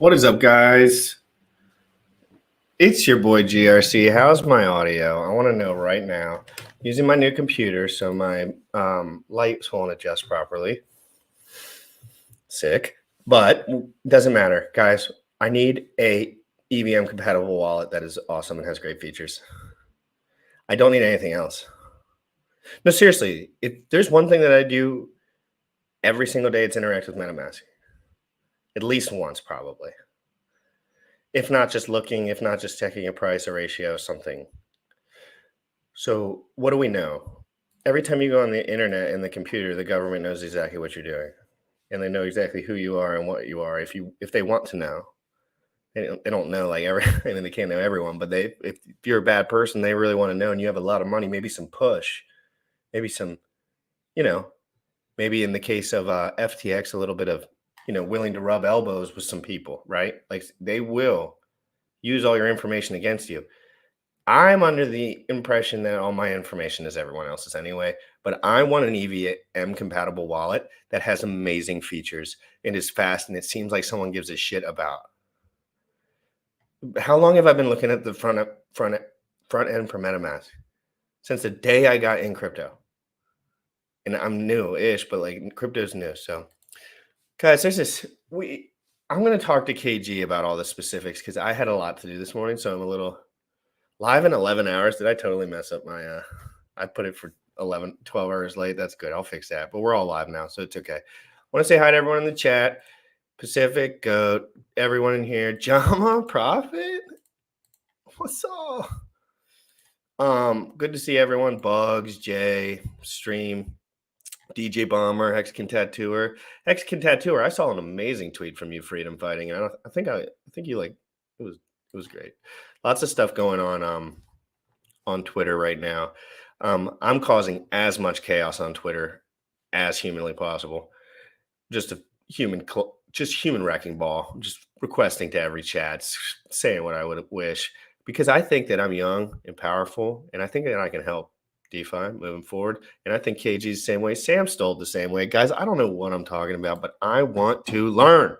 What is up, guys? It's your boy GRC. How's my audio? I want to know right now. Using my new computer, so my lights won't adjust properly. Sick. But doesn't matter. Guys, I need a EVM compatible wallet that is awesome and has great features. I don't need anything else. No, seriously, if there's one thing that I do every single day, it's interact with MetaMask. At least once, probably. If not just looking, if not just checking a price, a ratio, something. So what do we know? Every time you go on the internet and the computer, the government knows exactly what you're doing. And they know exactly who you are and what you are. If they want to know. They don't know like I mean, they can't know everyone, but if you're a bad person, they really want to know, and you have a lot of money, maybe some push, maybe some, maybe in the case of FTX, a little bit of, willing to rub elbows with some people, right? Like they will use all your information against you. I'm under the impression that all my information is everyone else's anyway, but I want an EVM compatible wallet that has amazing features and is fast, and it seems like someone gives a shit about. How long have I been looking at the front end for MetaMask? Since the day I got in crypto. And I'm new-ish, but like crypto's new. So guys, there's this I'm going to talk to KG about all the specifics because I had a lot to do this morning, so I'm a little live in 11 hours. Did I totally mess up my I put it for 12 hours late. That's good. I'll fix that. But we're all live now, so it's okay. I want to say hi to everyone in the chat. Pacific, Goat, everyone in here. Jama, Prophet, what's up? Good to see everyone. Bugs, Jay, Stream, DJ Bomber, Hexagon Tattooer. I saw an amazing tweet from you, Freedom Fighting, and I think you like it was great. Lots of stuff going on Twitter right now. I'm causing as much chaos on Twitter as humanly possible. Just human wrecking ball, just requesting to every chat, saying what I would wish, because I think that I'm young and powerful, and I think that I can help DeFi moving forward. And I think KG's the same way. Sam Stoll the same way. Guys, I don't know what I'm talking about, but I want to learn.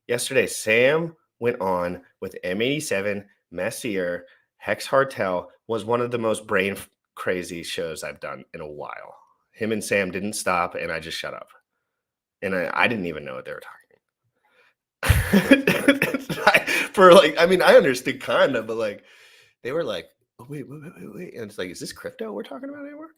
Yesterday, Sam went on with M87, Messier, Hex Hartel, was one of the most brain crazy shows I've done in a while. Him and Sam didn't stop, and I just shut up. And I didn't even know what they were talking about. I understood kind of, but like they were like, oh, wait. And it's like, is this crypto we're talking about anymore?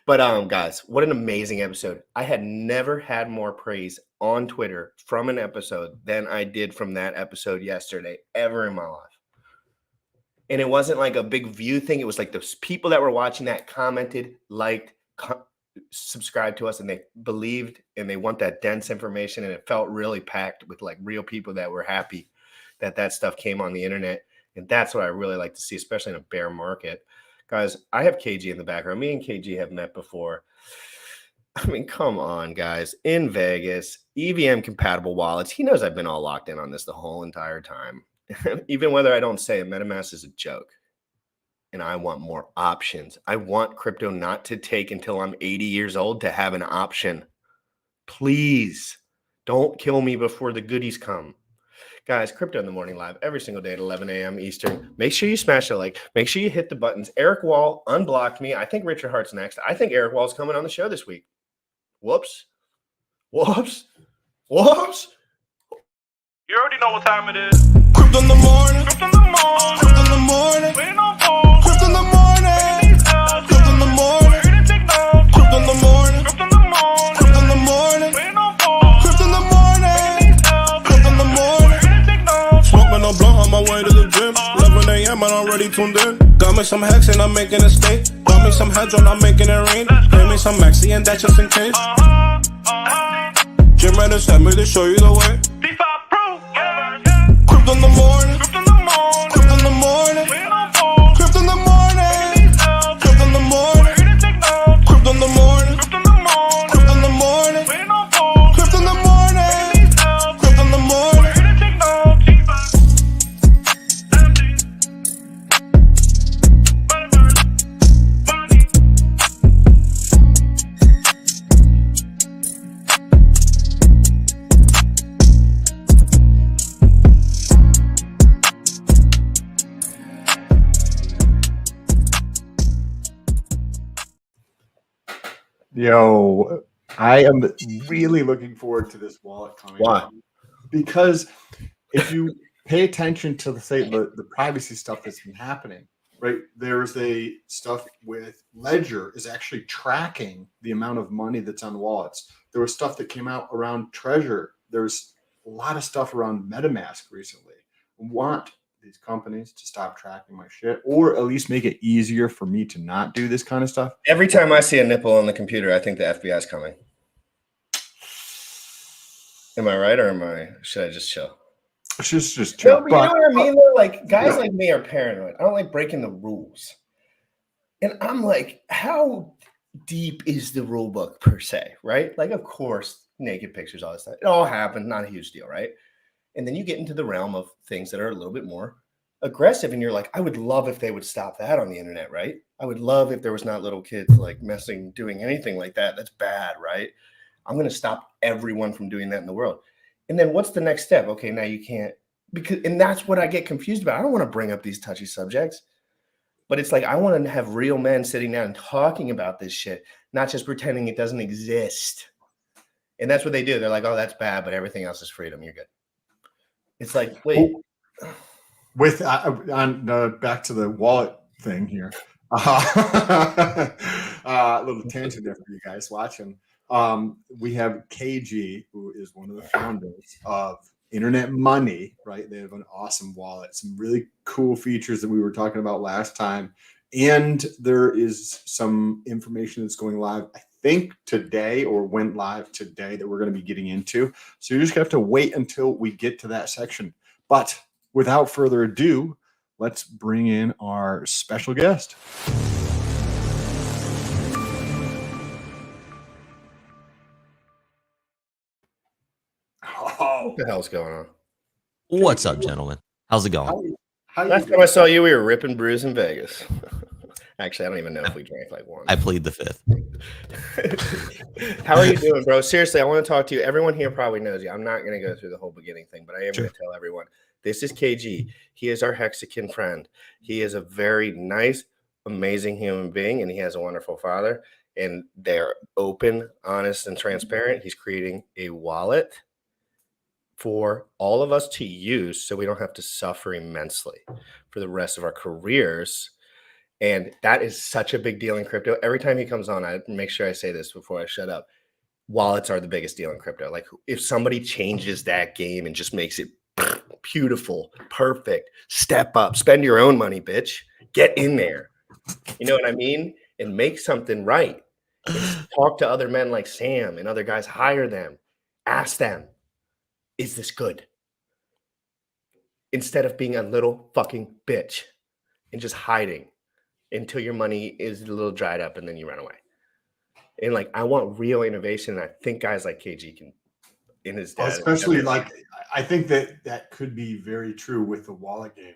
But guys, what an amazing episode. I had never had more praise on Twitter from an episode than I did from that episode yesterday ever in my life. And it wasn't like a big view thing. It was like those people that were watching that commented, liked, subscribed to us, and they believed and they want that dense information, and it felt really packed with like real people that were happy that stuff came on the internet. And that's what I really like to see, especially in a bear market. Guys, I have KG in the background. Me and KG have met before. I mean, come on, guys. In Vegas, EVM compatible wallets. He knows I've been all locked in on this the whole entire time. Even whether I don't say it, MetaMask is a joke. And I want more options. I want crypto not to take until I'm 80 years old to have an option. Please don't kill me before the goodies come. Guys, Crypto in the Morning live every single day at 11 a.m. Eastern. Make sure you smash a like. Make sure you hit the buttons. Eric Wall unblocked me. I think Richard Hart's next. I think Eric Wall's coming on the show this week. Whoops. You already know what time it is. Crypto in the morning. Crypto in the morning. Crypto in the morning. Waiting on phone. Crypto in the morning. Crypto in the morning. Crypto in the morning. Crypto in the morning. Crypto in the morning. Waiting on phone. Crypto in the morning. Crypto in the morning. Smoking a blunt on my way to the gym. 11 a.m. and I'm already tuned in. Got me some hex and I'm making a stake. Got me some heads on, I'm making it rain. Pay me some maxi and that's just in case. Jim Renner sent me to show you the way. DeFi Pro. Crypto in the morning. Crypto in the morning. Crypto in the morning. Waiting on phone. Crypto in the morning. Crypto in the morning. Crypto in the morning. Crypto in the morning. Crypto in the morning. Waiting on phone. Crypto in the morning. Crypto in the morning. Yo, I am really looking forward to this wallet coming Why? out because if you pay attention to the privacy stuff that's been happening, right? There's a stuff with Ledger is actually tracking the amount of money that's on wallets. There was stuff that came out around Treasure. There's a lot of stuff around MetaMask recently. I want these companies to stop tracking my shit, or at least make it easier for me to not do this kind of stuff. Every time I see a nipple on the computer, I think the FBI is coming. Am I right, or should I just chill? Just chill. No, but you know what I mean? Though? Like guys like me are paranoid. I don't like breaking the rules. And I'm like, how deep is the rule book per se, right? Like, of course, naked pictures, all this stuff. It all happened, not a huge deal, right? And then you get into the realm of things that are a little bit more aggressive, and you're like, I would love if they would stop that on the internet, right? I would love if there was not little kids like doing anything like that. That's bad, right? I'm going to stop everyone from doing that in the world. And then what's the next step? Okay, now you can't, and that's what I get confused about. I don't want to bring up these touchy subjects, but it's like, I want to have real men sitting down and talking about this shit, not just pretending it doesn't exist. And that's what they do. They're like, oh, that's bad, but everything else is freedom. You're good. It's like, wait. With back to the wallet thing here. A little tangent there for you guys watching. We have KG, who is one of the founders of Internet Money, right? They have an awesome wallet, some really cool features that we were talking about last time. And there is some information that's going live, I think today, or went live today, that we're going to be getting into. So you're just going to have to wait until we get to that section. But without further ado, let's bring in our special guest. What the hell's going on? What's up, gentlemen? How's it going? Last time I saw you, we were ripping brews in Vegas. Actually, I don't even know if we drank like one. I plead the fifth. How are you doing, bro? Seriously, I want to talk to you. Everyone here probably knows you. I'm not going to go through the whole beginning thing, but I am going to tell everyone. This is KG. He is our Hexican friend. He is a very nice, amazing human being, and he has a wonderful father. And they're open, honest, and transparent. He's creating a wallet for all of us to use so we don't have to suffer immensely for the rest of our careers. And that is such a big deal in crypto. Every time he comes on, I make sure I say this before I shut up. Wallets are the biggest deal in crypto. Like, if somebody changes that game and just makes it beautiful, perfect, step up, spend your own money, bitch, get in there. You know what I mean? And make something right. And talk to other men like Sam and other guys, hire them, ask them, is this good? Instead of being a little fucking bitch and just hiding until your money is a little dried up and then you run away. And like, I want real innovation. And I think guys like KG can, in his dad, especially like, I think that could be very true with the wallet game.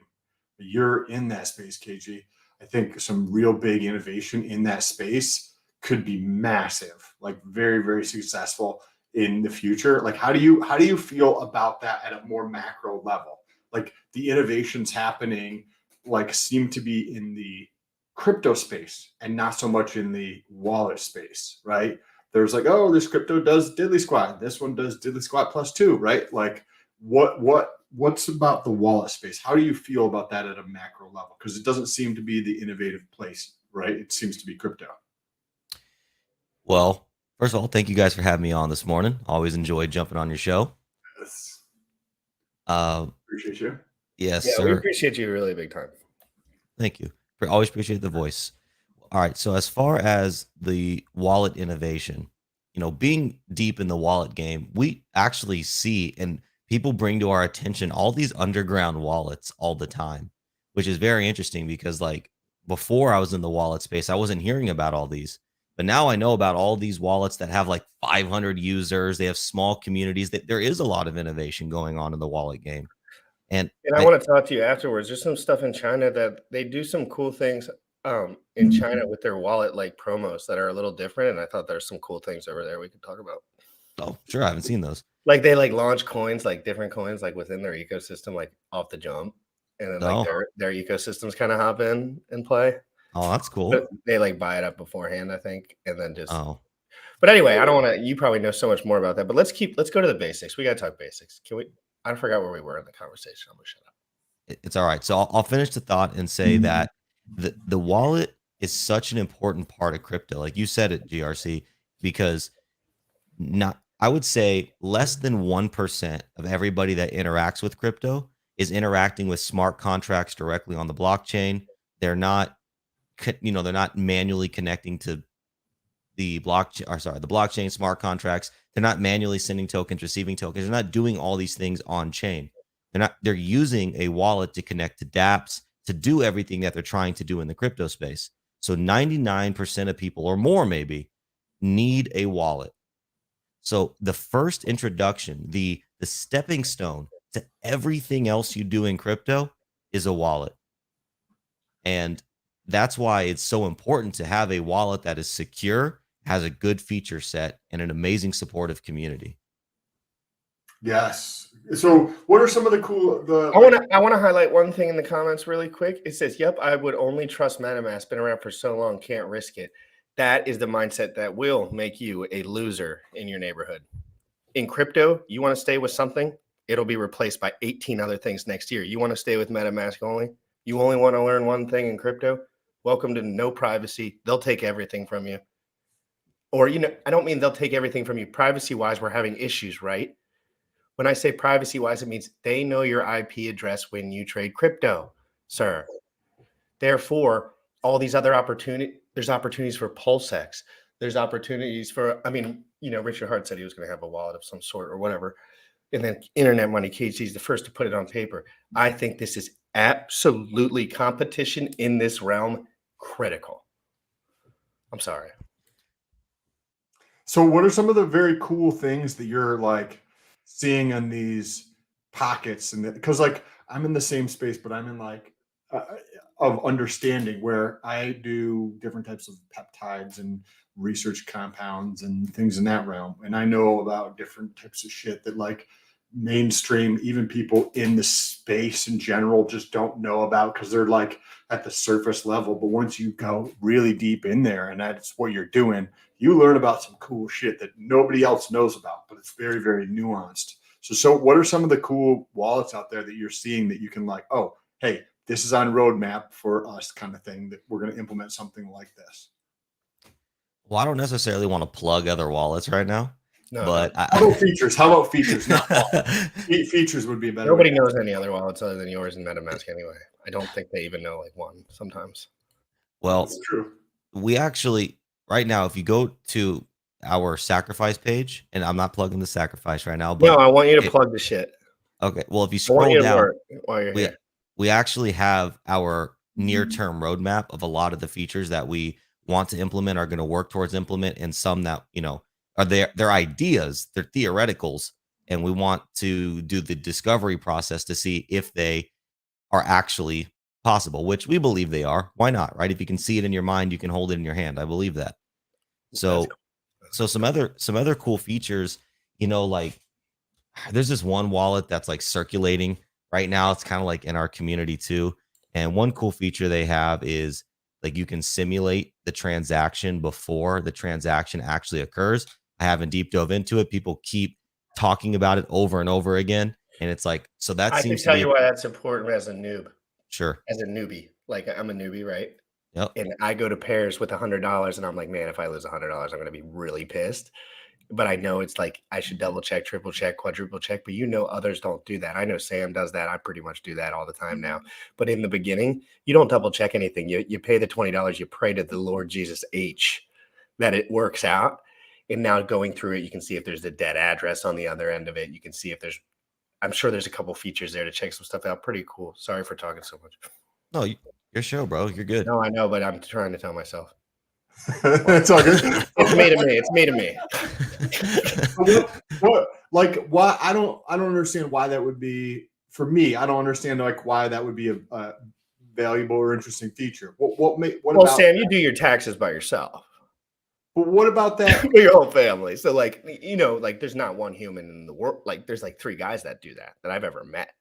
You're in that space, KG. I think some real big innovation in that space could be massive, like very, very successful in the future. Like, how do you feel about that at a more macro level? Like, the innovations happening like seem to be in the crypto space and not so much in the wallet space, right? There's like, oh, this crypto does diddly squat, this one does diddly squat plus 2, right? Like, what's about the wallet space? How do you feel about that at a macro level? Because it doesn't seem to be the innovative place, right? It seems to be crypto. Well, first of all, thank you guys for having me on this morning. Always enjoyed jumping on your show. Yes. Appreciate you. Yes, yeah, sir. We appreciate you really big time. Thank you. Always appreciate the voice. All right. So as far as the wallet innovation, being deep in the wallet game, we actually see and people bring to our attention all these underground wallets all the time, which is very interesting because like before I was in the wallet space, I wasn't hearing about all these. But now I know about all these wallets that have like 500 users. They have small communities. That there is a lot of innovation going on in the wallet game. And I want to talk to you afterwards. There's some stuff in China that they do some cool things in China with their wallet like promos that are a little different. And I thought there's some cool things over there we could talk about. Oh, sure. I haven't seen those. Like they like launch coins, like different coins, like within their ecosystem, like off the jump. And then like their ecosystems kind of hop in and play. Oh, that's cool. But they like buy it up beforehand, I think. And then just But anyway, I don't want to. You probably know so much more about that. But let's go to the basics. We got to talk basics. Can we? I forgot where we were in the conversation. I'm gonna shut up. It's all right. So I'll finish the thought and say that the wallet is such an important part of crypto. Like you said it, GRC, because not I would say less than 1% of everybody that interacts with crypto is interacting with smart contracts directly on the blockchain. They're not, they're not manually connecting to the blockchain smart contracts. They're not manually sending tokens, receiving tokens. They're not doing all these things on chain. They're using a wallet to connect to dApps to do everything that they're trying to do in the crypto space. So 99% of people or more maybe need a wallet. So the first introduction, the stepping stone to everything else you do in crypto is a wallet. And that's why it's so important to have a wallet that is secure, has a good feature set, and an amazing supportive community. Yes. So what are some of the cool I want to highlight one thing in the comments really quick. It says, "Yep, I would only trust MetaMask. Been around for so long, can't risk it." That is the mindset that will make you a loser in your neighborhood. In crypto, you want to stay with something, it'll be replaced by 18 other things next year. You want to stay with MetaMask only? You only want to learn one thing in crypto? Welcome to no privacy. They'll take everything from you. Or, I don't mean they'll take everything from you. Privacy-wise, we're having issues, right? When I say privacy-wise, it means they know your IP address when you trade crypto, sir. Therefore, all these other there's opportunities for PulseX. There's opportunities for, Richard Hart said he was going to have a wallet of some sort or whatever. And then Internet Money, KC is the first to put it on paper. I think this is absolutely competition in this realm critical. I'm sorry. So what are some of the very cool things that you're like seeing in these pockets? And because like I'm in the same space, but I'm in like of understanding where I do different types of peptides and research compounds and things in that realm. And I know about different types of shit that like mainstream, even people in the space in general just don't know about because they're like at the surface level. But once you go really deep in there and that's what you're doing, you learn about some cool shit that nobody else knows about, but it's very, very nuanced. So what are some of the cool wallets out there that you're seeing that you can like, oh, hey, this is on roadmap for us kind of thing that we're going to implement something like this? Well, I don't necessarily want to plug other wallets right now, but how about features? How about features? Not features would be better. Nobody knows any other wallets other than yours and MetaMask anyway. I don't think they even know like one sometimes. Well, that's true. We actually right now, if you go to our sacrifice page, and I'm not plugging the sacrifice right now, but no, I want you to plug the shit. Okay. Well, if you scroll down, while you're here. We actually have our near-term roadmap of a lot of the features that we want to implement, are going to work towards implement, and some that, are their ideas, they're theoreticals, and we want to do the discovery process to see if they are actually possible, which we believe they are. Why not, right? If you can see it in your mind, you can hold it in your hand. I believe that. So some other cool features, like there's this one wallet that's like circulating right now. It's kind of like in our community too. And one cool feature they have is like you can simulate the transaction before the transaction actually occurs. I haven't deep dove into it. People keep talking about it over and over again. And it's like, so that I seems can tell you why that's important as a noob. Sure. As a newbie. Like I'm a newbie, right? Yep. And I go to pairs with $100 and I'm like, man, if I lose $100, I'm going to be really pissed. But I know it's like I should double check, triple check, quadruple check. But others don't do that. I know Sam does that. I pretty much do that all the time now. But in the beginning, you don't double check anything. You pay the $20. You pray to the Lord Jesus H that it works out. And now going through it, you can see if there's a dead address on the other end of it. You can see if I'm sure there's a couple features there to check some stuff out. Pretty cool. Sorry for talking so much. No, your show, bro. You're good. No, I know, but I'm trying to tell myself. It's all good. It's me to me. It's me to me. Like why? I don't understand why that would be for me. I don't understand like why that would be a valuable or interesting feature. Well, about Sam, you do your taxes by yourself. But what about that? For your whole family. So like, like there's not one human in the world. Like there's like 3 guys that do that I've ever met.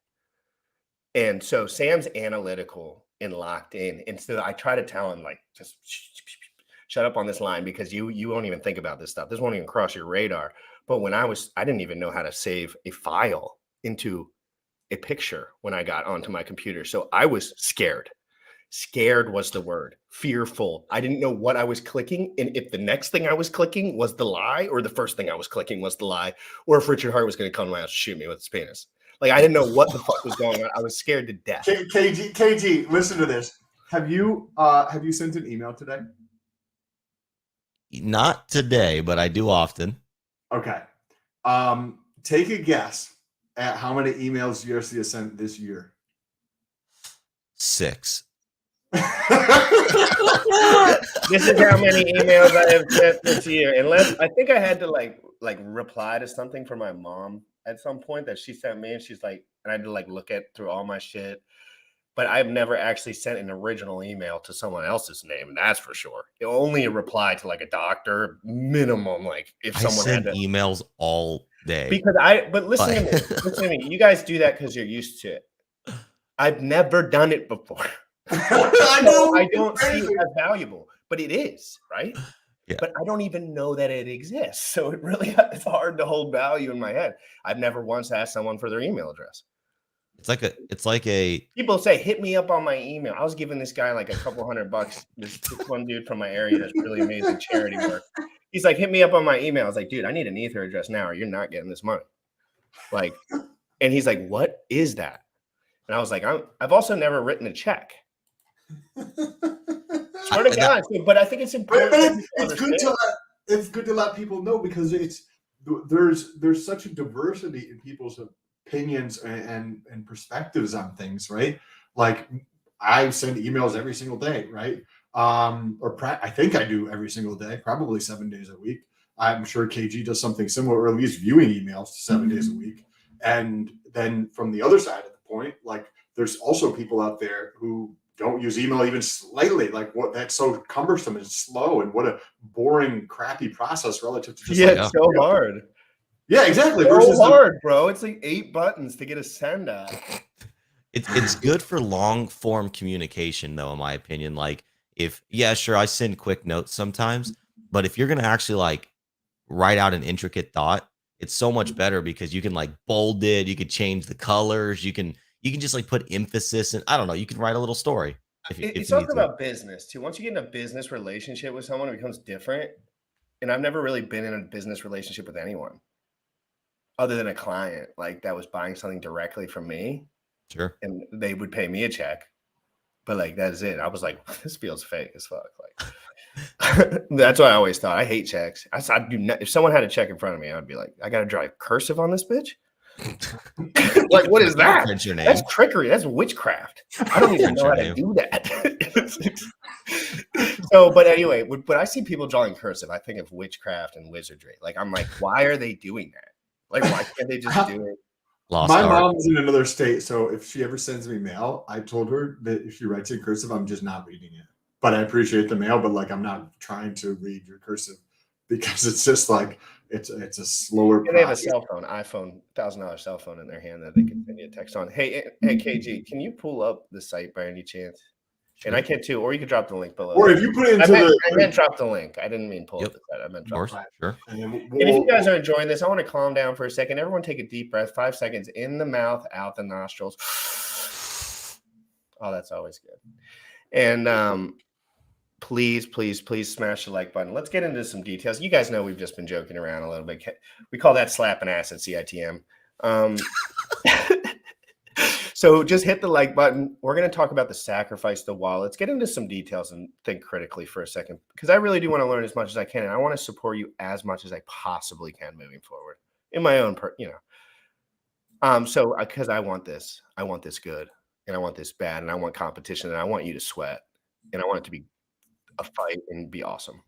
And so Sam's analytical and locked in. And so I try to tell him like, just shut up on this line because you won't even think about this stuff. This won't even cross your radar. But when I didn't even know how to save a file into a picture when I got onto my computer. So I was scared. Scared was the word. Fearful. I didn't know what I was clicking, and if the next thing I was clicking was the lie, or the first thing I was clicking was the lie, or if Richard Hart was going to come to my house and shoot me with his penis. Like, I didn't know what the fuck was going on. I was scared to death. KG, listen to this. Have you sent an email today? Not today, but I do often. Okay. Take a guess at how many emails USC has sent this year. 6. This is how many emails I have sent this year. Unless I think I had to like reply to something from my mom at some point that she sent me, and she's like, and I had to like look through all my shit. But I've never actually sent an original email to someone else's name, and that's for sure. Only a reply to like a doctor, minimum. Like if someone send had to, emails all day. But listen to me. Listen to me. You guys do that because you're used to it. I've never done it before. I don't see it as valuable, but it is, right? Yeah. But I don't even know that it exists. So it's hard to hold value in my head. I've never once asked someone for their email address. It's like a people say, hit me up on my email. I was giving this guy like a couple $100. This one dude from my area does really amazing charity work. He's like, hit me up on my email. I was like, dude, I need an Ether address now, or you're not getting this money. Like, and he's like, what is that? And I was like, I've also never written a check. Swear to God, but I think it's important. But it's good to let people know, because there's such a diversity in people's opinions and perspectives on things, right? Like, I send emails every single day, right? I think I do every single day, probably 7 days a week. I'm sure KG does something similar, or at least viewing emails 7 days a week. And then from the other side of the point, like, there's also people out there who don't use email even slightly. Like, what, that's so cumbersome and slow, and what a boring, crappy process relative to just it's so hard. Yeah, exactly. So hard, bro. It's like 8 buttons to get a send out. It's good for long form communication, though, in my opinion. Like, sure, I send quick notes sometimes, but if you're gonna actually like write out an intricate thought, it's so much better, because you can like bold it, you can change the colors, you can just like put emphasis, and I don't know, you can write a little story. It's also about business too. Once you get in a business relationship with someone, it becomes different. And I've never really been in a business relationship with anyone other than a client, like, that was buying something directly from me. Sure. And they would pay me a check, but like, that's it. I was like, this feels fake as fuck. Like, that's what I always thought. I hate checks. I do not. If someone had a check in front of me, I'd be like, I got to drive cursive on this bitch. Like, what is that? That's trickery. That's witchcraft. I don't even know how to do that. So, but anyway, but I see people drawing cursive, I think of witchcraft and wizardry. Like, I'm like, why are they doing that? Like, why can't they just do it? My mom's in another state, so if she ever sends me mail, I told her that if she writes in cursive, I'm just not reading it. But I appreciate the mail, but like, I'm not trying to read your cursive, because it's just like, it's a slower process. They have a cell phone, iPhone, $1,000 cell phone in their hand that they can send you a text on. Hey, KG, can you pull up the site by any chance? Sure. And I can too, or you could drop the link below. Or if you put it into I meant drop the link. I didn't mean pull up the site. I meant drop the link. Sure. And if you guys are enjoying this, I want to calm down for a second. Everyone take a deep breath, 5 seconds in the mouth, out the nostrils. Oh, that's always good. And please smash the like button. Let's get into some details. You guys know we've just been joking around a little bit. We call that slapping ass at CITM. So just hit the like button. We're going to talk about the sacrifice, the wall. Let's get into some details and think critically for a second, because I really do want to learn as much as I can. And I want to support you as much as I possibly can moving forward in my own, So because I want this good, and I want this bad, and I want competition, and I want you to sweat, and I want it to be a fight and be awesome.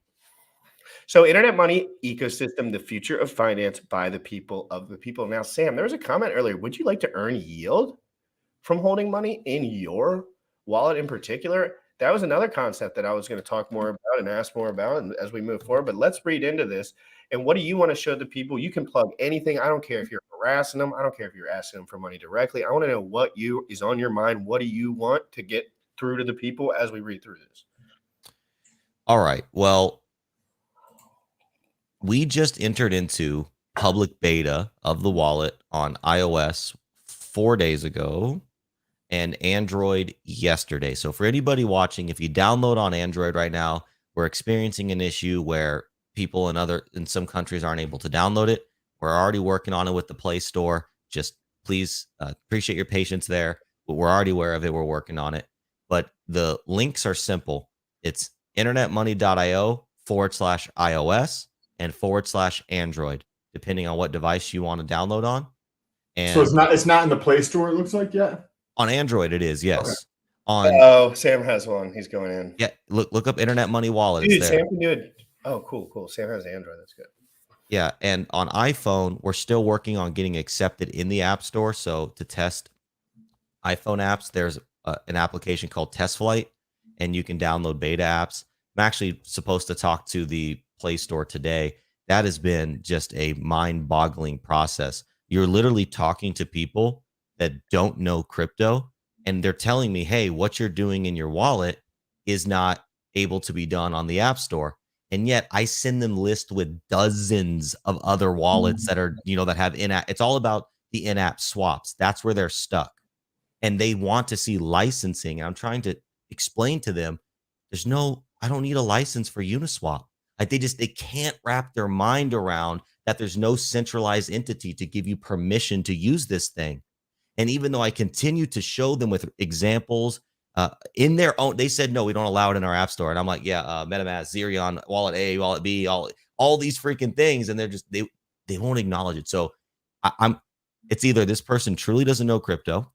So internet money ecosystem, the future of finance by the people of the people. Now, Sam, there was a comment earlier. Would you like to earn yield from holding money in your wallet in particular? That was another concept that I was going to talk more about and ask more about as we move forward. But let's read into this. And what do you want to show the people? You can plug anything. I don't care if you're harassing them. I don't care if you're asking them for money directly. I want to know what is on your mind. What do you want to get through to the people as we read through this? All right. Well, we just entered into public beta of the wallet on iOS 4 days ago and Android yesterday. So for anybody watching, if you download on Android right now, we're experiencing an issue where people in some countries aren't able to download it. We're already working on it with the Play Store. Just please appreciate your patience there. But we're already aware of it. We're working on it. But the links are simple. It's internetmoney.io/iOS and /Android, depending on what device you want to download on. And So it's not in the Play Store, it looks like, yet? on Android, it is, yes. Okay. Oh, Sam has one. He's going in. Yeah, look up Internet Money Wallet. Dude, It's there. Sam can do it. Oh, cool. Sam has Android. That's good. Yeah, and on iPhone, we're still working on getting accepted in the App Store. So to test iPhone apps, there's an application called Test Flight, and you can download beta apps. I'm actually supposed to talk to the Play Store today. That has been just a mind-boggling process. You're literally talking to people that don't know crypto, and they're telling me, hey, what you're doing in your wallet is not able to be done on the App Store. And yet I send them lists with dozens of other wallets that are, that have in-app. It's all about the in-app swaps. That's where they're stuck. And they want to see licensing. And I'm trying to explain to them, I don't need a license for Uniswap. Like they can't wrap their mind around that there's no centralized entity to give you permission to use this thing. And even though I continue to show them with examples in their own, they said, no, we don't allow it in our app store. And I'm like, yeah, MetaMask, Zerion, Wallet A, Wallet B, all these freaking things. And they're just, they won't acknowledge it. So it's either this person truly doesn't know crypto,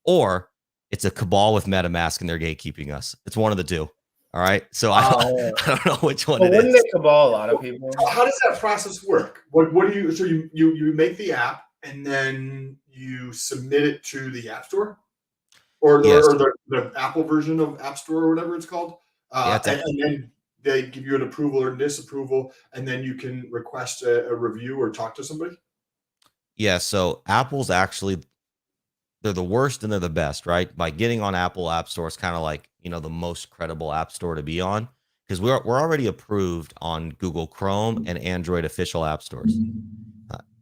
or it's a cabal with MetaMask and they're gatekeeping us. It's one of the two. All right. So I don't know which one it wouldn't is. it cabal a lot of people? How does that process work? What do you, so you make the app and then you submit it to the App Store? Or the Apple version of App Store or whatever it's called. And then they give you an approval or disapproval, and then you can request a review or talk to somebody. Yeah. So Apple's actually, they're the worst and they're the best, right? By getting on Apple App Store is kind of like, the most credible app store to be on, because we're already approved on Google Chrome and Android official app stores.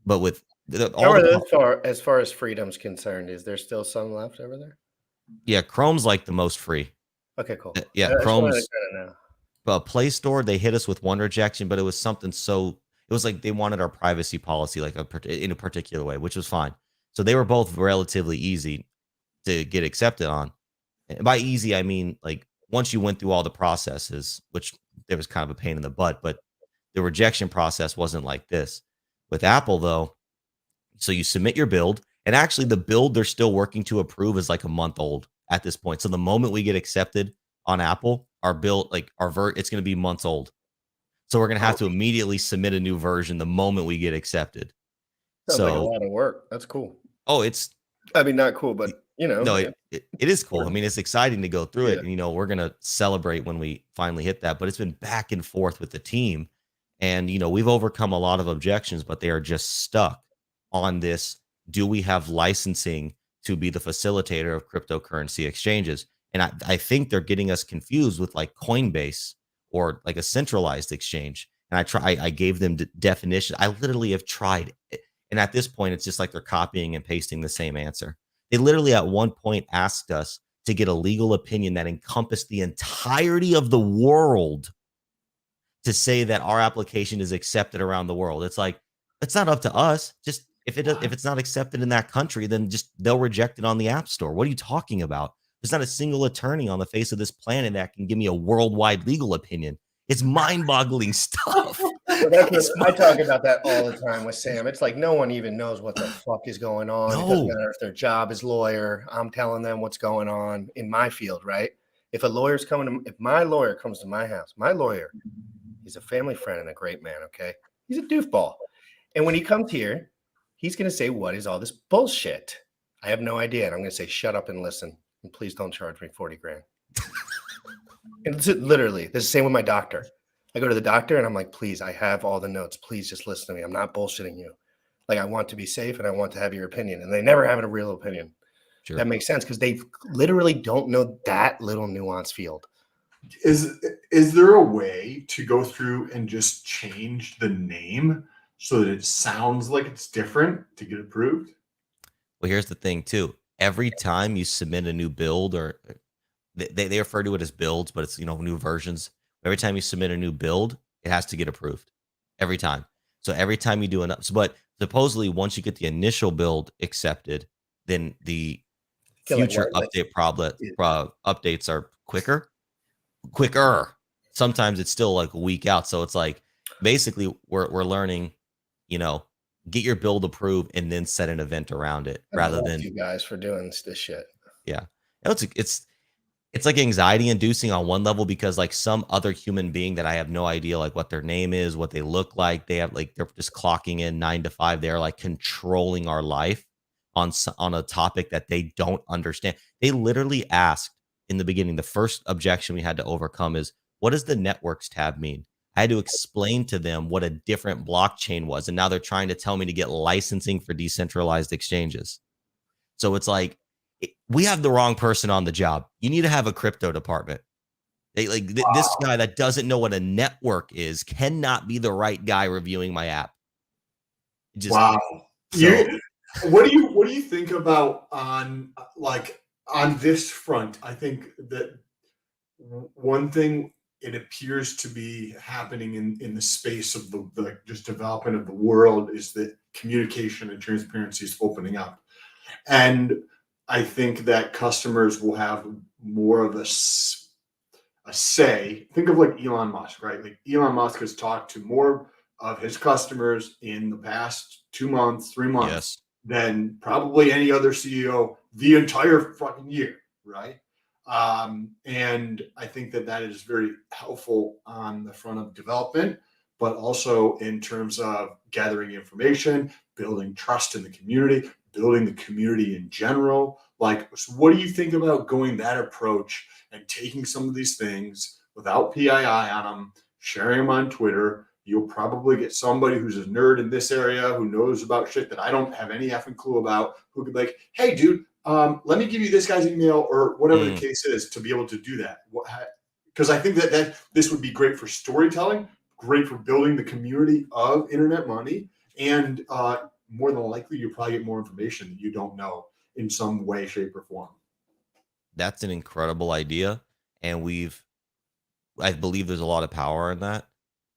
But with as far as freedom's concerned, is there still some left over there? Yeah, Chrome's like the most free. Okay, cool. Yeah, Chrome's. But Play Store, they hit us with one rejection, but it was something it was like they wanted our privacy policy in a particular way, which was fine. So they were both relatively easy to get accepted on. And by easy, I mean like once you went through all the processes, which there was kind of a pain in the butt, but the rejection process wasn't like this. With Apple, though, so you submit your build. And actually, the build they're still working to approve is like a month old at this point. So the moment we get accepted on Apple, our build, it's going to be months old. So we're going to have to immediately submit a new version the moment we get accepted. Sounds like a lot of work. That's cool. Oh, not cool, but no, it is cool. I mean, it's exciting to go through it. And, we're going to celebrate when we finally hit that. But it's been back and forth with the team. And, we've overcome a lot of objections, but they are just stuck on this. Do we have licensing to be the facilitator of cryptocurrency exchanges? And I think they're getting us confused with like Coinbase or like a centralized exchange. And I gave them definition. I literally have tried it. And at this point, it's just like they're copying and pasting the same answer. They literally at one point asked us to get a legal opinion that encompassed the entirety of the world to say that our application is accepted around the world. It's like, it's not up to us. Just if it's not accepted in that country, then just they'll reject it on the App Store. What are you talking about? There's not a single attorney on the face of this planet that can give me a worldwide legal opinion. It's mind-boggling stuff. I talk about that all the time with Sam. It's like no one even knows what the fuck is going on. No. It doesn't matter if their job is lawyer. I'm telling them what's going on in my field, right? If my lawyer comes to my house, my lawyer, he's a family friend and a great man, okay? He's a doofball. And when he comes here, he's going to say, what is all this bullshit? I have no idea. And I'm going to say, shut up and listen. And please don't charge me 40 grand. And it's literally, this is the same with my doctor. I go to the doctor and I'm like, please, I have all the notes. Please just listen to me. I'm not bullshitting you. Like, I want to be safe and I want to have your opinion. And they never have a real opinion. Sure. That makes sense because they literally don't know that little nuance field. Is there a way to go through and just change the name so that it sounds like it's different to get approved? Well, here's the thing too. Every time you submit a new build, or they refer to it as builds, but it's new versions. Every time you submit a new build, it has to get approved. Every time. So every time you do but supposedly once you get the initial build accepted, then the feel like future what, like, updates are quicker. Sometimes it's still like a week out. So it's like basically we're learning, get your build approved and then set an event around it I rather love than you guys for doing this shit. yeah. It's like anxiety inducing on one level because like some other human being that I have no idea like what their name is, what they look like, they're just clocking in 9 to 5. They're like controlling our life on a topic that they don't understand. They literally asked in the beginning, the first objection we had to overcome is, what does the networks tab mean? I had to explain to them what a different blockchain was, and now they're trying to tell me to get licensing for decentralized exchanges. So it's like we have the wrong person on the job. You need to have a crypto department. This guy that doesn't know what a network is cannot be the right guy reviewing my app. Wow. So, What do you think about on this front? I think that one thing it appears to be happening in the space of the just development of the world is that communication and transparency is opening up. And I think that customers will have more of a say. Think of like Elon Musk, right? Like Elon Musk has talked to more of his customers in the past 2 months, 3 months yes. than probably any other CEO the entire fucking year, right? And I think that is very helpful on the front of development, but also in terms of gathering information, building trust in the community, building the community in general. Like, so what do you think about going that approach and taking some of these things without PII on them, sharing them on Twitter? You'll probably get somebody who's a nerd in this area who knows about shit that I don't have any effing clue about, who could be like, hey, dude, let me give you this guy's email or whatever the case is to be able to do that. Because I think that this would be great for storytelling, great for building the community of internet money, and more than likely, you'll probably get more information that you don't know in some way, shape, or form. That's an incredible idea. And I believe there's a lot of power in that.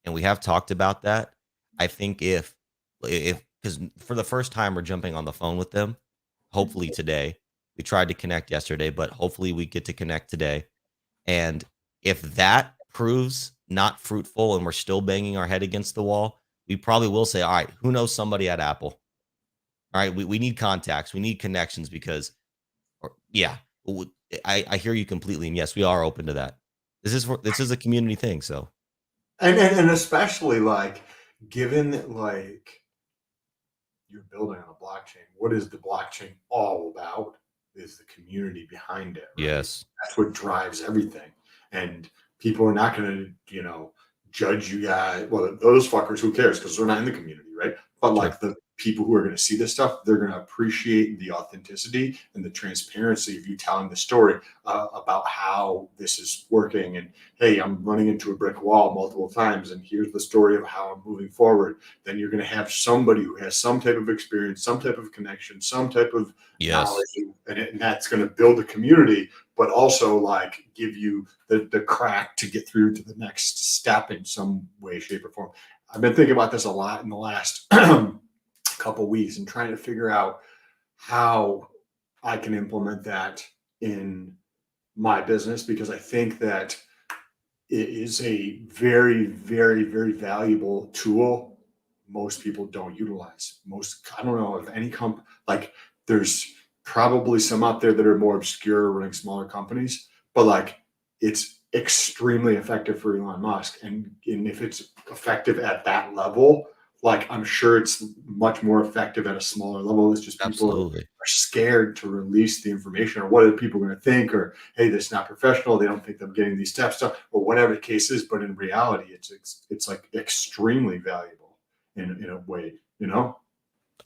And we have talked about that. I think if because for the first time we're jumping on the phone with them, hopefully today. We tried to connect yesterday, but hopefully we get to connect today. And if that proves not fruitful and we're still banging our head against the wall, we probably will say, all right, who knows somebody at Apple? All right, we need contacts. We need connections because, I hear you completely. And yes, we are open to that. This is a community thing. So. And especially like, given that like you're building on a blockchain, what is the blockchain all about? Is the community behind it. Right? Yes. That's what drives everything. And people are not going to, judge you guys. Well, those fuckers, who cares? Because they're not in the community, right? But like the people who are going to see this stuff, they're going to appreciate the authenticity and the transparency of you telling the story about how this is working. And hey, I'm running into a brick wall multiple times, and here's the story of how I'm moving forward. Then you're going to have somebody who has some type of experience, some type of connection, some type of knowledge, and that's going to build a community, but also like give you the crack to get through to the next step in some way, shape, or form. I've been thinking about this a lot in the last couple weeks and trying to figure out how I can implement that in my business, because I think that it is a very, very, very valuable tool most people don't utilize. I don't know if any like there's probably some out there that are more obscure running smaller companies, but like it's extremely effective for Elon Musk. And if it's effective at that level, like I'm sure it's much more effective at a smaller level. It's just people are scared to release the information, or what are people going to think, or hey, this is not professional. They don't think I'm getting these steps done, or whatever the case is. But in reality, it's like extremely valuable in a way,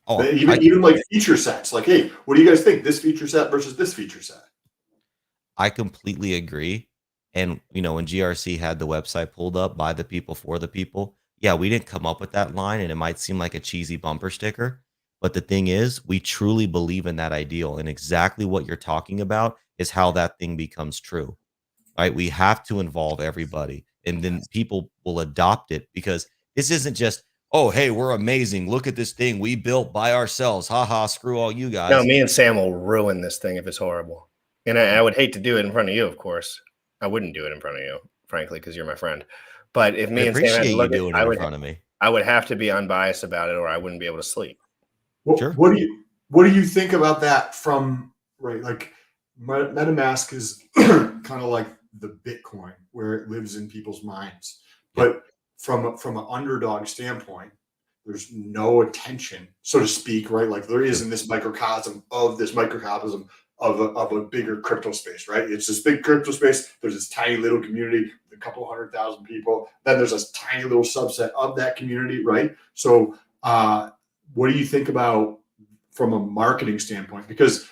Oh, even like feature sets, like, hey, what do you guys think? This feature set versus this feature set. I completely agree. And when GRC had the website pulled up by the people for the people, yeah, we didn't come up with that line, and it might seem like a cheesy bumper sticker, but the thing is, we truly believe in that ideal, and exactly what you're talking about is how that thing becomes true, right? We have to involve everybody, and then people will adopt it, because this isn't just, oh, hey, we're amazing. Look at this thing we built by ourselves. Ha ha, screw all you No, guys. me and Sam will ruin this thing if it's horrible. And I would hate to do it in front of you, of course. I wouldn't do it in front of you, frankly, because you're my friend. But if I me and Sam had appreciate to you look at doing it, it in front of me. I would have to be unbiased about it, or I wouldn't be able to sleep. Sure. What do you think about that from, right? Like MetaMask is kind of like the Bitcoin where it lives in people's minds. But from an underdog standpoint, there's no attention, so to speak, right? Like there is in this microcosm of a bigger crypto space, right? It's this big crypto space. There's this tiny little community, a couple 100,000 people. Then there's a tiny little subset of that community, right? So what do you think about from a marketing standpoint? Because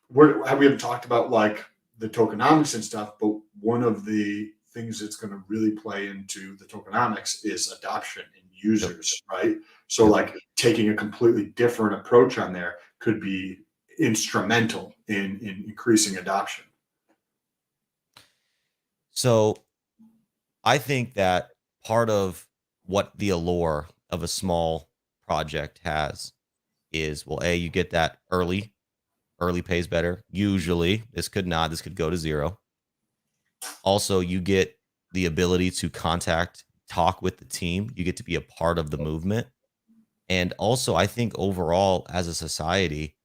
we haven't talked about like the tokenomics and stuff, but one of the things that's going to really play into the tokenomics is adoption and users, right? So like taking a completely different approach on there could be instrumental in increasing adoption. So I think that part of what the allure of a small project has is, well, you get that early pays better. Usually this could go to zero. Also, you get the ability to talk with the team. You get to be a part of the movement. And also, I think overall as a society,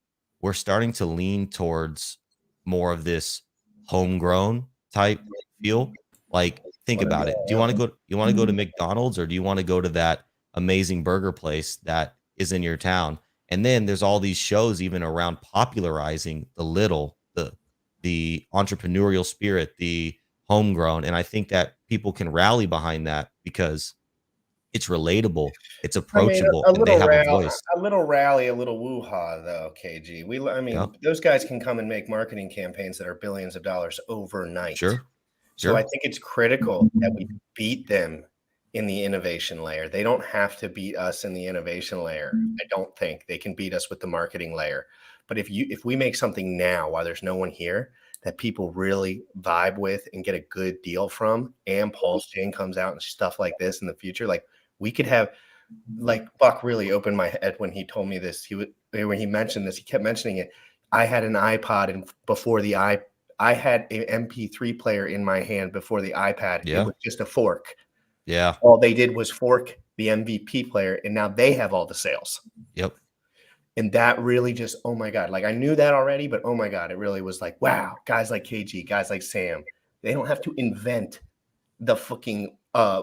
we're starting to lean towards more of this homegrown type feel. Like, think about it. Do you want to go to McDonald's, or do you want to go to that amazing burger place that is in your town? And then there's all these shows even around popularizing the entrepreneurial spirit, the homegrown. And I think that people can rally behind that because it's relatable, it's approachable, and they have a voice. A little rally, a little woo-ha, though, KG. Those guys can come and make marketing campaigns that are billions of dollars overnight. Sure. So I think it's critical that we beat them in the innovation layer. They don't have to beat us in the innovation layer. I don't think they can beat us with the marketing layer. But if we make something now while there's no one here that people really vibe with and get a good deal from, and Paul's chain comes out and stuff like this in the future, like we could have, like Buck really opened my head when he told me this. When he mentioned this, he kept mentioning it. I had an iPod, and before I had an MP3 player in my hand before the iPad. Yeah. It was just a fork. Yeah. All they did was fork the MVP player, and now they have all the sales. Yep. And that really just, oh my God, like I knew that already, but oh my God, it really was like, wow, guys like KG, guys like Sam, they don't have to invent the fucking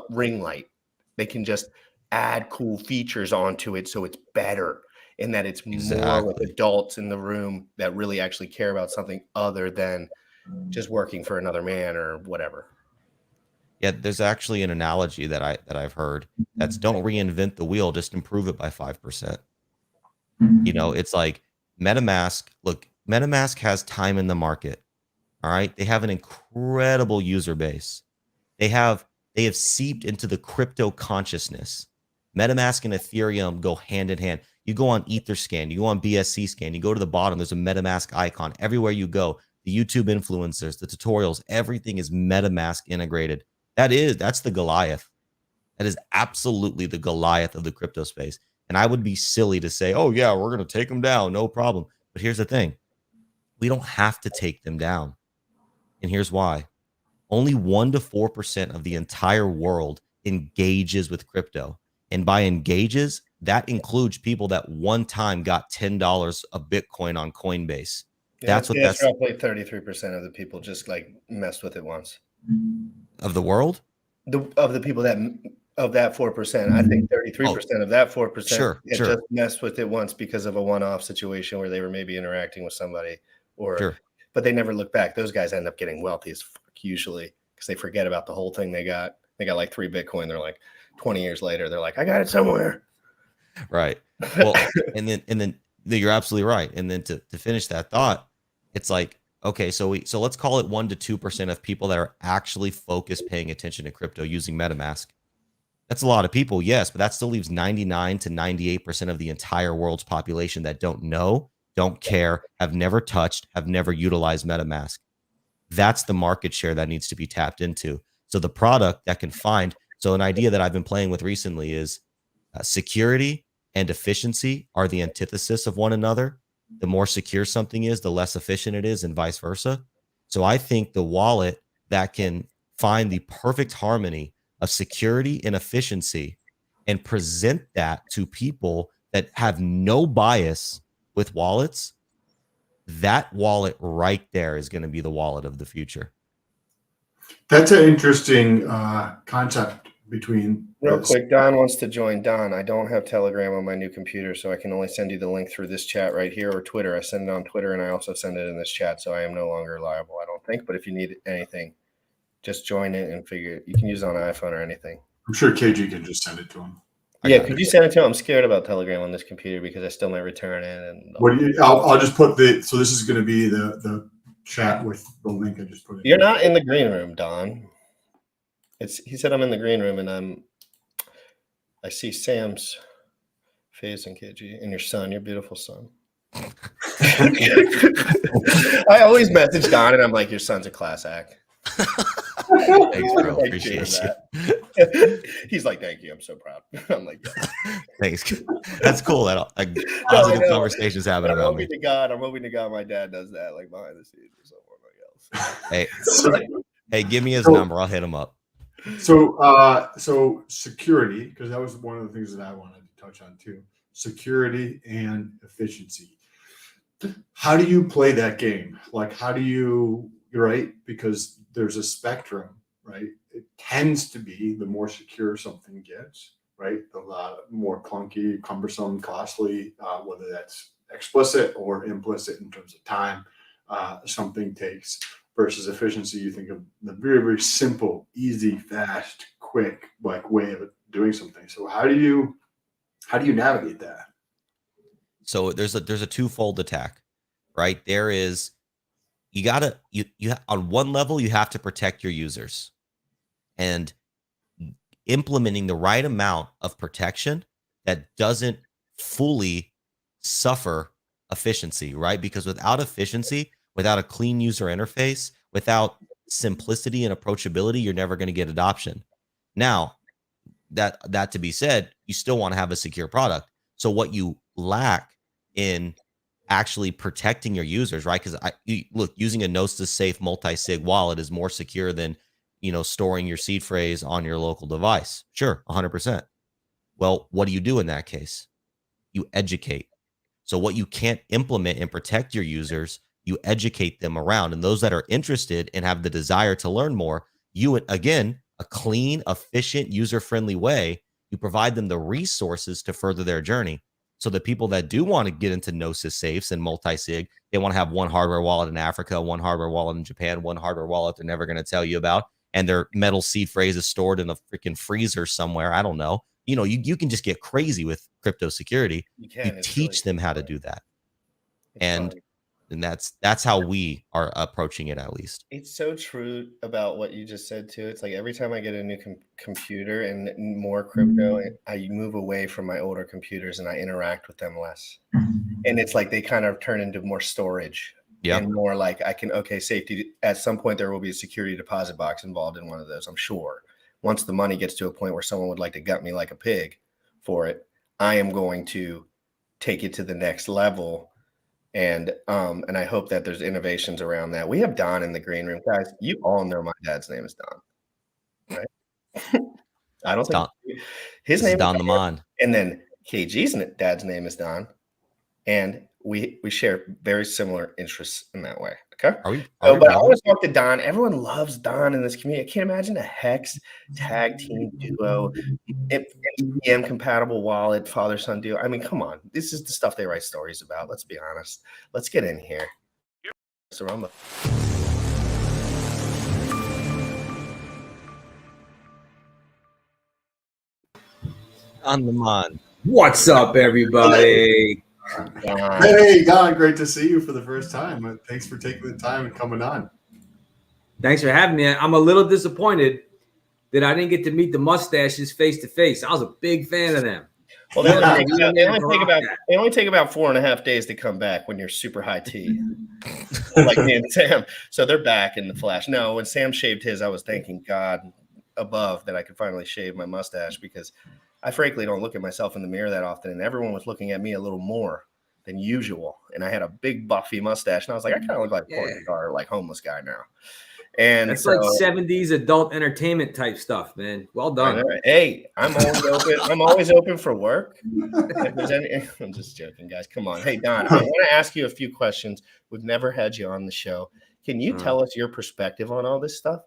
ring light. They can just add cool features onto it so it's better, and that it's more with adults in the room that really actually care about something other than just working for another man or whatever. Yeah, there's actually an analogy that I've heard that's, don't reinvent the wheel, just improve it by 5%. It's like MetaMask. Look, MetaMask has time in the market. All right. They have an incredible user base. They have seeped into the crypto consciousness. MetaMask and Ethereum go hand in hand. You go on Etherscan, you go on BSC scan, you go to the bottom, there's a MetaMask icon. Everywhere you go, the YouTube influencers, the tutorials, everything is MetaMask integrated. That's the Goliath. That is absolutely the Goliath of the crypto space. And I would be silly to say, oh yeah, we're going to take them down, no problem. But here's the thing. We don't have to take them down. And here's why. Only 1 to 4% of the entire world engages with crypto. And by engages, that includes people that one time got $10 a Bitcoin on Coinbase. Yeah, that's roughly 33% of the people just like messed with it once. Of the world? Of the people of that 4%, I think 33% of that 4% just messed with it once because of a one-off situation where they were maybe interacting with somebody, but they never look back. Those guys end up getting wealthy as fuck usually because they forget about the whole thing they got. They got like 3 Bitcoin. They're like 20 years later, they're like, I got it somewhere. Right. Well, and then you're absolutely right. And then to finish that thought, it's like Okay, so let's call it 1 to 2% of people that are actually focused paying attention to crypto using MetaMask. That's a lot of people, yes, but that still leaves 99 to 98% of the entire world's population that don't know, don't care, have never touched, have never utilized MetaMask. That's the market share that needs to be tapped into. So the product that can find, so an idea that I've been playing with recently is security and efficiency are the antithesis of one another. The more secure something is, the less efficient it is, and vice versa. So I think the wallet that can find the perfect harmony of security and efficiency and present that to people that have no bias with wallets, that wallet right there is going to be the wallet of the future. That's an interesting concept between. Real quick, Don wants to join. Don, I don't have Telegram on my new computer, so I can only send you the link through this chat right here or Twitter. I send it on Twitter, and I also send it in this chat, so I am no longer liable, I don't think. But if you need anything, just join it and figure. You can use it on an iPhone or anything. I'm sure KG can just send it to him. Yeah, could you send it to him? I'm scared about Telegram on this computer because I still might return it. And I'll just put so this is going to be the chat with the link I just put in. You're not in the green room, Don. He said I'm in the green room, and I see Sam's face and KG and your son, your beautiful son. I always message Don, and I'm like, your son's a class act. Thanks, bro. Appreciate you. He's like, thank you. I'm so proud. I'm like, yeah. Thanks. That's cool. That positive conversations happen about me. I'm hoping to God my dad does that, like behind the scenes or something else. Hey, give me his number. I'll hit him up. So security, because that was one of the things that I wanted to touch on too. Security and efficiency. How do you play that game? Like, how do you, right? Because there's a spectrum, right? It tends to be the more secure something gets, right? The more clunky, cumbersome, costly, whether that's explicit or implicit in terms of time, something takes. Versus efficiency, you think of the very, very simple, easy, fast, quick, like way of doing something. So how do you navigate that? So there's a twofold attack, right? There is you on one level you have to protect your users, and implementing the right amount of protection that doesn't fully suffer efficiency, right? Because without efficiency, without a clean user interface, without simplicity and approachability, you're never going to get adoption. Now, that to be said, you still want to have a secure product. So what you lack in actually protecting your users, right? Because look, using a Gnosis safe multi-sig wallet is more secure than storing your seed phrase on your local device. Sure, 100%. Well, what do you do in that case? You educate. So what you can't implement and protect your users, you educate them around. And those that are interested and have the desire to learn more, again, a clean, efficient, user-friendly way, you provide them the resources to further their journey. So the people that do want to get into Gnosis safes and multi-sig, they want to have one hardware wallet in Africa, one hardware wallet in Japan, one hardware wallet they're never going to tell you about, and their metal seed phrase is stored in a freaking freezer somewhere. I don't know. You can just get crazy with crypto security. You teach them how to do that. And that's how we are approaching it, at least. It's so true about what you just said too. It's like every time I get a new computer and more crypto, I move away from my older computers and I interact with them less. And it's like they kind of turn into more storage. Yeah. And more like safety. At some point there will be a security deposit box involved in one of those, I'm sure. Once the money gets to a point where someone would like to gut me like a pig for it, I am going to take it to the next level. And I hope that there's innovations around that. We have Don in the green room. Guys, you all know my dad's name is Don. Right? I don't think his name is Don the Mon. And then KG's dad's name is Don. And we share very similar interests in that way. Okay. But I want to talk to Don. Everyone loves Don in this community. I can't imagine a Hex tag team duo, EVM compatible wallet, father-son duo. I mean, come on. This is the stuff they write stories about. Let's be honest. Let's get in here. On the Mon. What's up, everybody? Don. Hey, Don, great to see you for the first time. Thanks for taking the time and coming on. Thanks for having me. I'm a little disappointed that I didn't get to meet the mustaches face to face. I was a big fan of them. Well, they only take about 4.5 days to come back when you're super high T, like me and Sam. So they're back in the flash. No, when Sam shaved his, I was thanking God above that I could finally shave my mustache, because I frankly don't look at myself in the mirror that often, and everyone was looking at me a little more than usual. And I had a big buffy mustache, and I was like, I kind of look like a porn star, like homeless guy now. And that's like 70s adult entertainment type stuff, man. Well done. Hey, I'm always open. I'm always open for work. If there's any, I'm just joking, guys. Come on. Hey, Don, I want to ask you a few questions. We've never had you on the show. Can you tell us your perspective on all this stuff?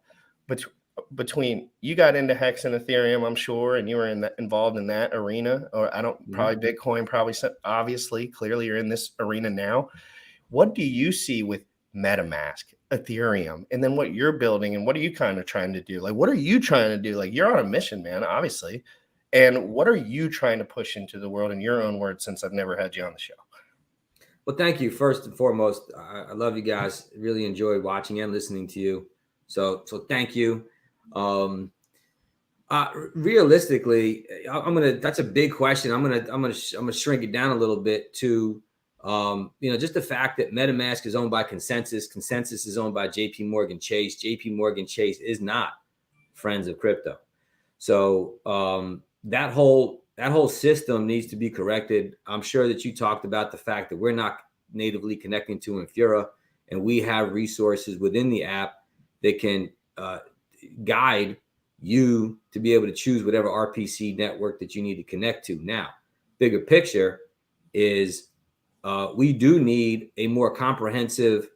Between you got into Hex and Ethereum, I'm sure, and you were involved in that arena, or probably Bitcoin, obviously, clearly you're in this arena now. What do you see with MetaMask, Ethereum, and then what you're building, and what are you kind of trying to do? Like, what are you trying to do? Like, you're on a mission, man, obviously. And what are you trying to push into the world in your own words, since I've never had you on the show? Well, thank you. First and foremost, I love you guys. Really enjoy watching and listening to you. So thank you. Realistically, that's a big question. I'm gonna shrink it down a little bit to, just the fact that MetaMask is owned by Consensus. Consensus is owned by JP Morgan Chase. JP Morgan Chase is not friends of crypto. So that whole system needs to be corrected. I'm sure that you talked about the fact that we're not natively connecting to Infura, and we have resources within the app that can guide you to be able to choose whatever RPC network that you need to connect to. Now, bigger picture is we do need a more comprehensive,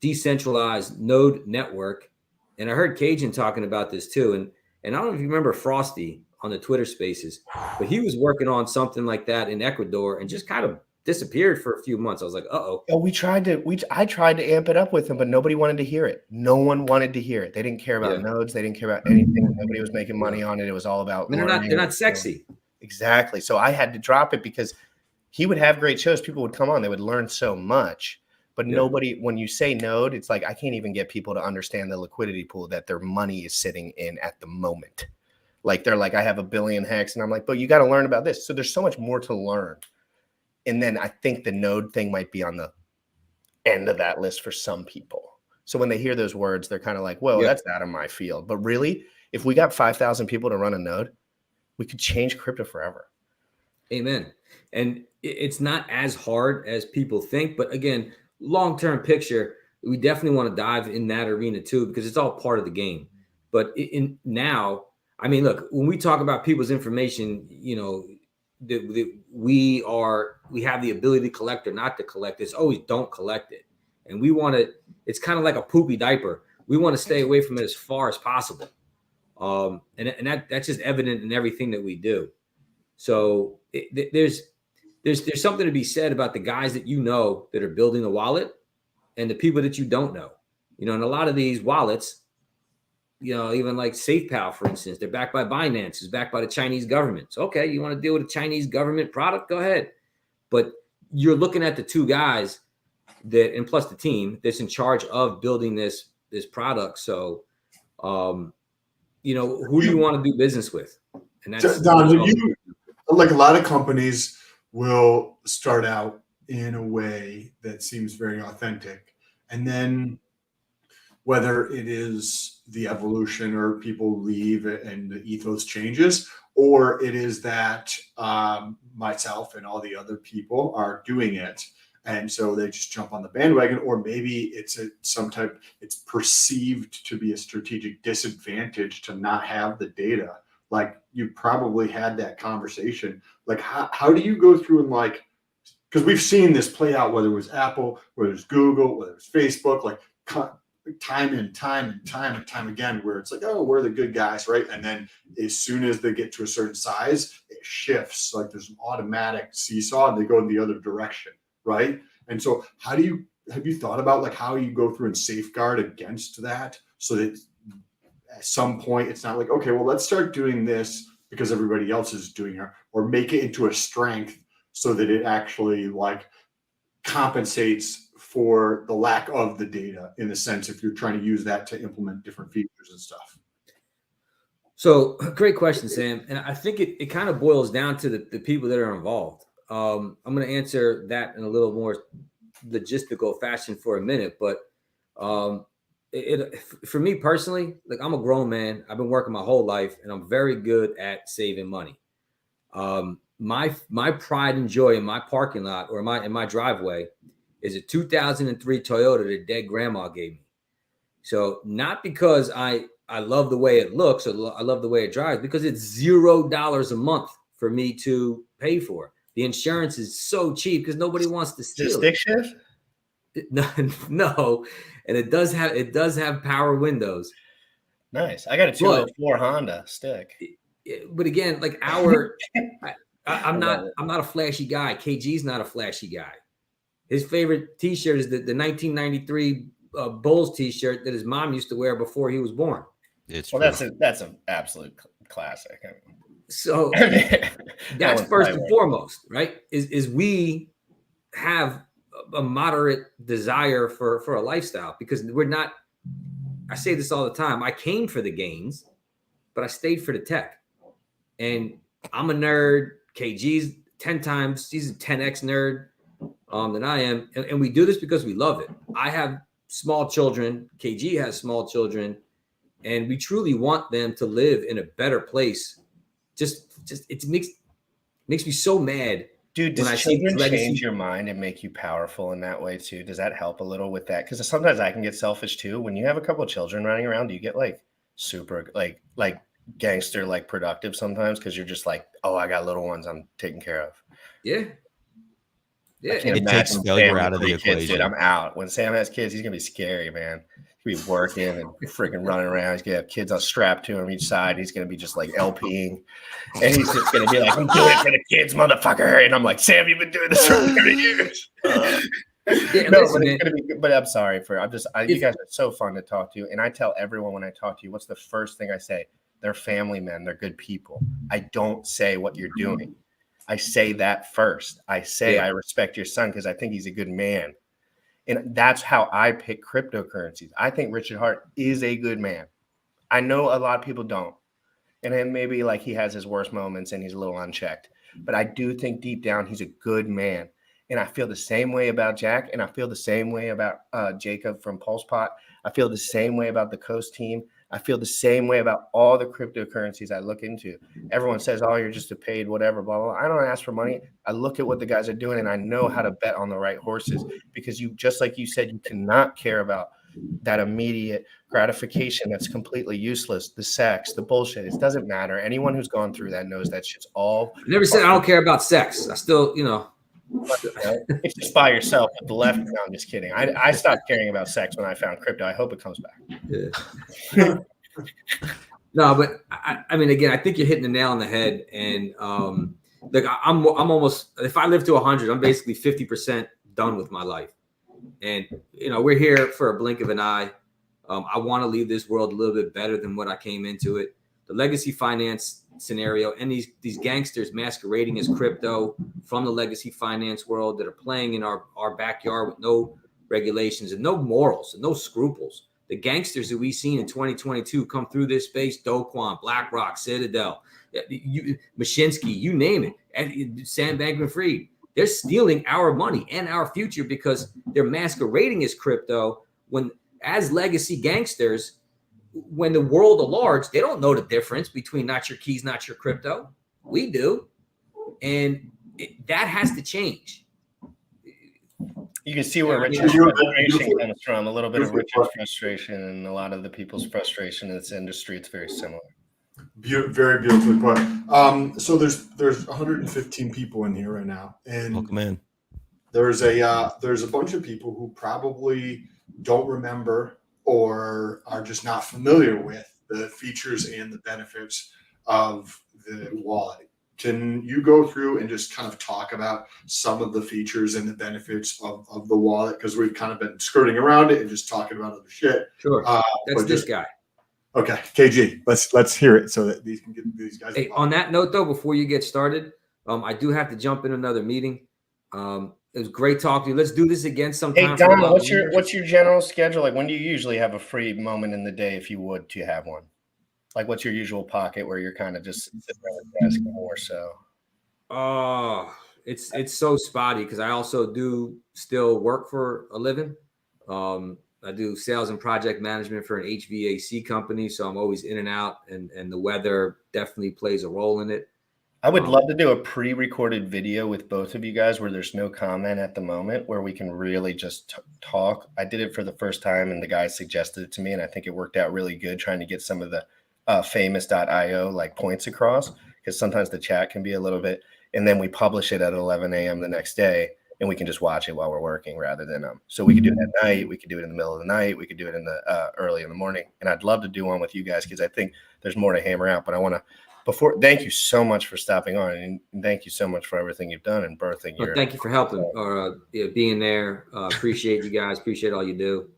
decentralized node network. And I heard Cajun talking about this too. And I don't know if you remember Frosty on the Twitter Spaces, but he was working on something like that in Ecuador and just kind of disappeared for a few months. I was like, uh-oh. I tried to amp it up with him, but nobody wanted to hear it. No one wanted to hear it. They didn't care about nodes. They didn't care about anything. Nobody was making money on it. It was all about they're not sexy. Exactly. So I had to drop it because he would have great shows. People would come on. They would learn so much. But nobody, when you say node, it's like I can't even get people to understand the liquidity pool that their money is sitting in at the moment. Like they're like, I have 1 billion Hex. And I'm like, but you got to learn about this. So there's so much more to learn. And then I think the node thing might be on the end of that list for some people. So when they hear those words, they're kind of like, well, that's out of my field. But really, if we got 5,000 people to run a node, we could change crypto forever. Amen. And it's not as hard as people think. But again, long-term picture, we definitely want to dive in that arena too, because it's all part of the game. But now, I mean, look, when we talk about people's information, that we have the ability to collect or not to collect. It's always don't collect it. And we want to, it's kind of like a poopy diaper. We want to stay away from it as far as possible. And that's just evident in everything that we do. So there's something to be said about the guys that that are building the wallet and the people that you don't know. And a lot of these wallets, even like SafePal, for instance, they're backed by Binance, is backed by the Chinese government. So, okay, you want to deal with a Chinese government product? Go ahead. But you're looking at the two guys and plus the team that's in charge of building this product. So, who do you want to do business with? And that's Don, like a lot of companies will start out in a way that seems very authentic. And then whether it is the evolution or people leave and the ethos changes, or it is that myself and all the other people are doing it. And so they just jump on the bandwagon, or maybe it's it's perceived to be a strategic disadvantage to not have the data. Like you probably had that conversation. Like how do you go through and because we've seen this play out, whether it was Apple, whether it's Google, whether it's Facebook, time and time again, where it's like, oh, we're the good guys, right? And then as soon as they get to a certain size, it shifts. Like there's an automatic seesaw and they go in the other direction, right? And so have you thought about how you go through and safeguard against that, so that at some point it's not like, okay, well, let's start doing this because everybody else is doing it, or make it into a strength so that it actually like compensates for the lack of the data, in the sense if you're trying to use that to implement different features and stuff? So great question, Sam. And I think it kind of boils down to the people that are involved. I'm going to answer that in a little more logistical fashion for a minute, but for me personally, like, I'm a grown man. I've been working my whole life, and I'm very good at saving money. My pride and joy in my parking lot or in my driveway is a 2003 Toyota that dead grandma gave me. So not because I love the way it looks or I love the way it drives, because it's $0 a month for me to pay for. The insurance is so cheap because nobody wants to steal Stick shift? No, and it does have power windows. Nice. I got a 204 Honda stick. But again, like I'm not a flashy guy. KG's not a flashy guy. His favorite T-shirt is the 1993 Bulls T-shirt that his mom used to wear before he was born. It's well, true. that's an absolute classic. I mean, so that's first and foremost, right? Is we have a moderate desire for a lifestyle, because we're not. I say this all the time. I came for the gains, but I stayed for the tech. And I'm a nerd. KG's 10 times. He's a 10x nerd than I am, and we do this because we love it. I have small children. KG has small children, and we truly want them to live in a better place. Just it makes me so mad. Dude, does children change your mind and make you powerful in that way too? Does that help a little with that? Because sometimes I can get selfish too. When you have a couple of children running around, do you get like super like gangster like productive sometimes, because you're just like, oh, I got little ones I'm taking care of? Yeah. It takes failure out of the equation. Kids, dude, I'm out. When Sam has kids, he's gonna be scary, man. He's gonna be working and freaking running around. He's gonna have kids on strapped to him each side. He's gonna be just like LPing, and he's just gonna be like, "I'm doing it for the kids, motherfucker." And I'm like, "Sam, you've been doing this for 30 years." But I'm sorry you guys are so fun to talk to, and I tell everyone when I talk to you, what's the first thing I say? They're family men. They're good people. I don't say what you're doing. I say that first. I say I respect your son because I think he's a good man. And that's how I pick cryptocurrencies. I think Richard Hart is a good man. I know a lot of people don't. And then maybe like he has his worst moments and he's a little unchecked. But I do think deep down he's a good man. And I feel the same way about Jack. And I feel the same way about Jacob from PulsePot. I feel the same way about the Coast team. I feel the same way about all the cryptocurrencies I look into. Everyone says, oh, you're just a paid whatever, blah, blah, blah. I don't ask for money. I look at what the guys are doing, and I know how to bet on the right horses, because you, just like you said, you cannot care about that immediate gratification that's completely useless, the sex, the bullshit. It doesn't matter. Anyone who's gone through that knows that shit's all. I never said I don't care about sex. I still, It's just by yourself with the left. No, I'm just kidding. I stopped caring about sex when I found crypto. I hope it comes back. Yeah. No, but I mean, again, I think you're hitting the nail on the head. And like I'm almost, if I live to 100, I'm basically 50% done with my life. And we're here for a blink of an eye. I want to leave this world a little bit better than what I came into it. The legacy finance scenario and these gangsters masquerading as crypto from the legacy finance world that are playing in our backyard with no regulations and no morals and no scruples. The gangsters that we've seen in 2022 come through this space: Doquan, BlackRock, Citadel, Mashinsky, you name it, and Sam Bankman-Fried. They're stealing our money and our future because they're masquerading as crypto when, as legacy gangsters, when the world at large, they don't know the difference between not your keys, not your crypto. We do. And that has to change. You can see where Richard's frustration comes from, a little bit of Richard's frustration and a lot of the people's frustration in this industry. It's very similar. Very beautifully put. So there's 115 people in here right now. And welcome in. There's a bunch of people who probably don't remember or are just not familiar with the features and the benefits of the wallet. Can you go through and just kind of talk about some of the features and the benefits of the wallet? Because we've kind of been skirting around it and just talking about other shit. Sure. That's this guy. Okay, KG, let's hear it so that these can get these guys. Hey, on that note, though, before you get started, I do have to jump in another meeting. It was great talking to you. Let's do this again sometime. Hey for Don, about what's a your week. what's your general schedule? Like, when do you usually have a free moment in the day, if you would to have one? Like, what's your usual pocket where you're kind of just sitting at the desk more so? Oh, it's so spotty because I also do still work for a living. I do sales and project management for an HVAC company, so I'm always in and out, and the weather definitely plays a role in it. I would love to do a pre-recorded video with both of you guys where there's no comment at the moment, where we can really just talk. I did it for the first time and the guy suggested it to me, and I think it worked out really good trying to get some of the famous.io like points across, because sometimes the chat can be a little bit, and then we publish it at 11 a.m. the next day, and we can just watch it while we're working rather than so we could do it at night, we could do it in the middle of the night, we could do it in the early in the morning. And I'd love to do one with you guys because I think there's more to hammer out. But I want to thank you so much for stopping on, and thank you so much for everything you've done and birthing your. Thank you for helping or being there. Appreciate you guys. Appreciate all you do.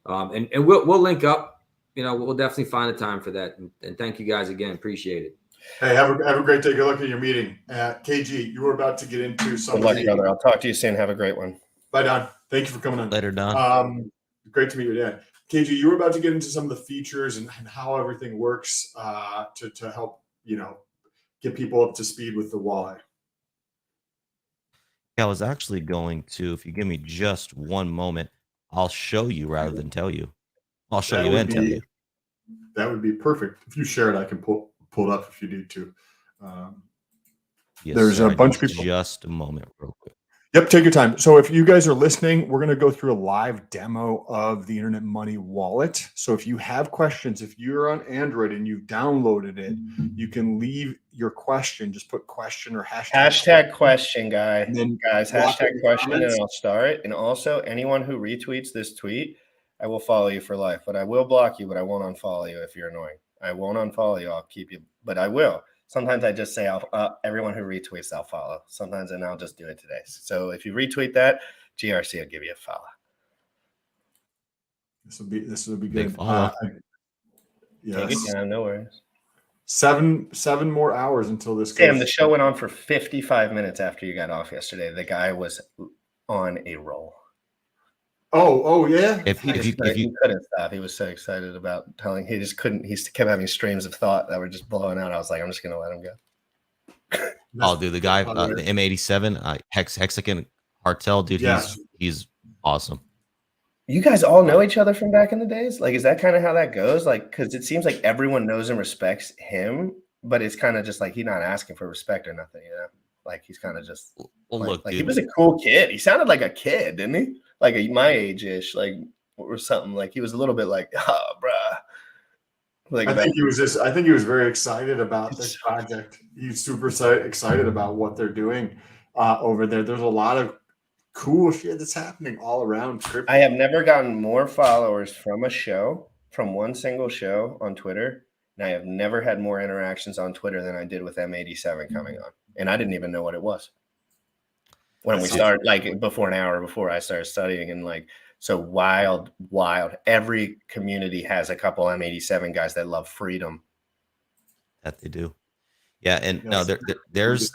And we'll link up. You know, we'll definitely find a time for that. And thank you guys again. Appreciate it. Hey, have a great day. Good luck in your meeting. KG, you were about to get into some. Good luck, brother. I'll talk to you soon. Have a great one. Bye, Don. Thank you for coming on. Later, Don. Great to meet you, Dan. KG, you were about to get into some of the features and how everything works to help, get people up to speed with the wallet. Yeah, I was actually going to, if you give me just one moment, I'll show you rather than tell you. I'll show you and tell you. That would be perfect. If you share it, I can pull it up if you need to. Yes, there's sir, a bunch of people. Just a moment, real quick. Yep, take your time. So if you guys are listening, we're going to go through a live demo of the Internet Money Wallet. So if you have questions, if you're on Android and you've downloaded it, you can leave your question. Just put question or hashtag question, guys. Hashtag question, comments. and I'll start. And also, anyone who retweets this tweet, I will follow you for life. But I will block you, but I won't unfollow you if you're annoying. I won't unfollow you. I'll keep you, but I will. Sometimes I just say, everyone who retweets, I'll follow. Sometimes, and I'll just do it today. So if you retweet that, GRC will give you a follow. This will be Big good. follow. Take your time, no worries. 7 more hours until this Sam, goes. the show went on for 55 minutes after you got off yesterday. The guy was on a roll. Oh yeah. If you couldn't stop, he was so excited about telling. He just couldn't. He kept having streams of thought that were just blowing out. I was like, I'm just gonna let him go. Oh, dude, the guy, the M87, Hexagon Cartel, dude, he's awesome. You guys all know each other from back in the days? Like, is that kind of how that goes? Like, because it seems like everyone knows and respects him, but it's kind of just like he's not asking for respect or nothing, Like, he's kind of just look, like dude, he was a cool kid. He sounded like a kid, didn't he? Like my age-ish, like, or something. Like, he was a little bit like, oh, bruh. Like, I think he was very excited about this project. He's super excited about what they're doing over there. There's a lot of cool shit that's happening all around crypto. I have never gotten more followers from one single show on Twitter, and I have never had more interactions on Twitter than I did with M87 coming on. And I didn't even know what it was when we started, like before an hour before I started studying, and like, so wild. Every community has a couple M87 guys that love freedom. That they do. Yeah, and no, there's.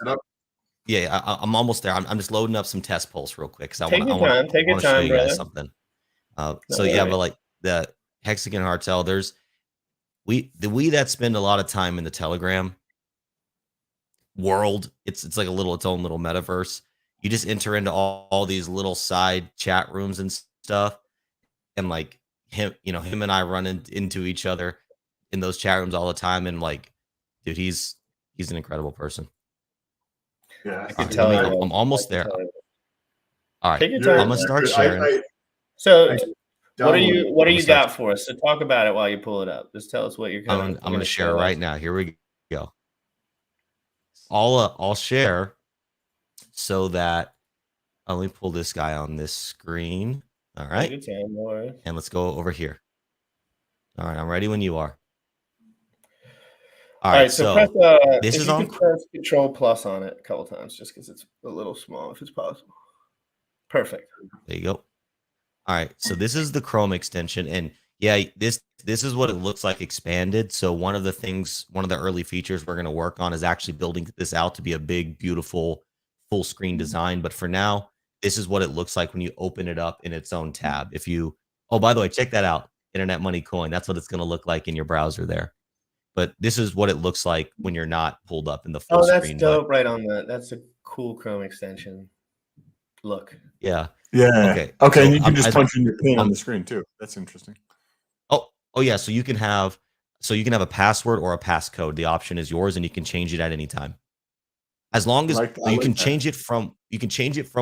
Yeah, I'm almost there. I'm just loading up some test polls real quick because I want to show you guys something. But like the Hexagon Cartel, there's we that spend a lot of time in the Telegram world. It's like its own little metaverse. You just enter into all these little side chat rooms and stuff, and like him and I run into each other in those chat rooms all the time. And like, dude, he's an incredible person. Yeah, I can tell you. I'm almost there. All right, I'm gonna start sharing. What do you got for us? So talk about it while you pull it up. Just tell us what you're. I'm gonna share right now. Here we go. I'll share so that let me pull this guy on this screen. All right, and let's go over here. All right, I'm ready when you are. All right, so press, this is on. Press Control Plus on it a couple times, just because it's a little small, if it's possible. Perfect. There you go. All right, so this is the Chrome extension, and yeah, this this is what it looks like expanded. So one of the early features we're going to work on is actually building this out to be a big, beautiful, full screen design. But for now, this is what it looks like when you open it up in its own tab. Oh, by the way, check that out. Internet Money Coin. That's what it's going to look like in your browser there. But this is what it looks like when you're not pulled up in the full Oh, that's screen. dope! Right on that's a cool Chrome extension. Look. Yeah. Yeah. Okay. Okay. So And you can just punch in your pin on I'm- the screen too. That's interesting. Oh yeah. So you can have a password or a passcode. The option is yours, and you can change it at any time. As long as you can change it from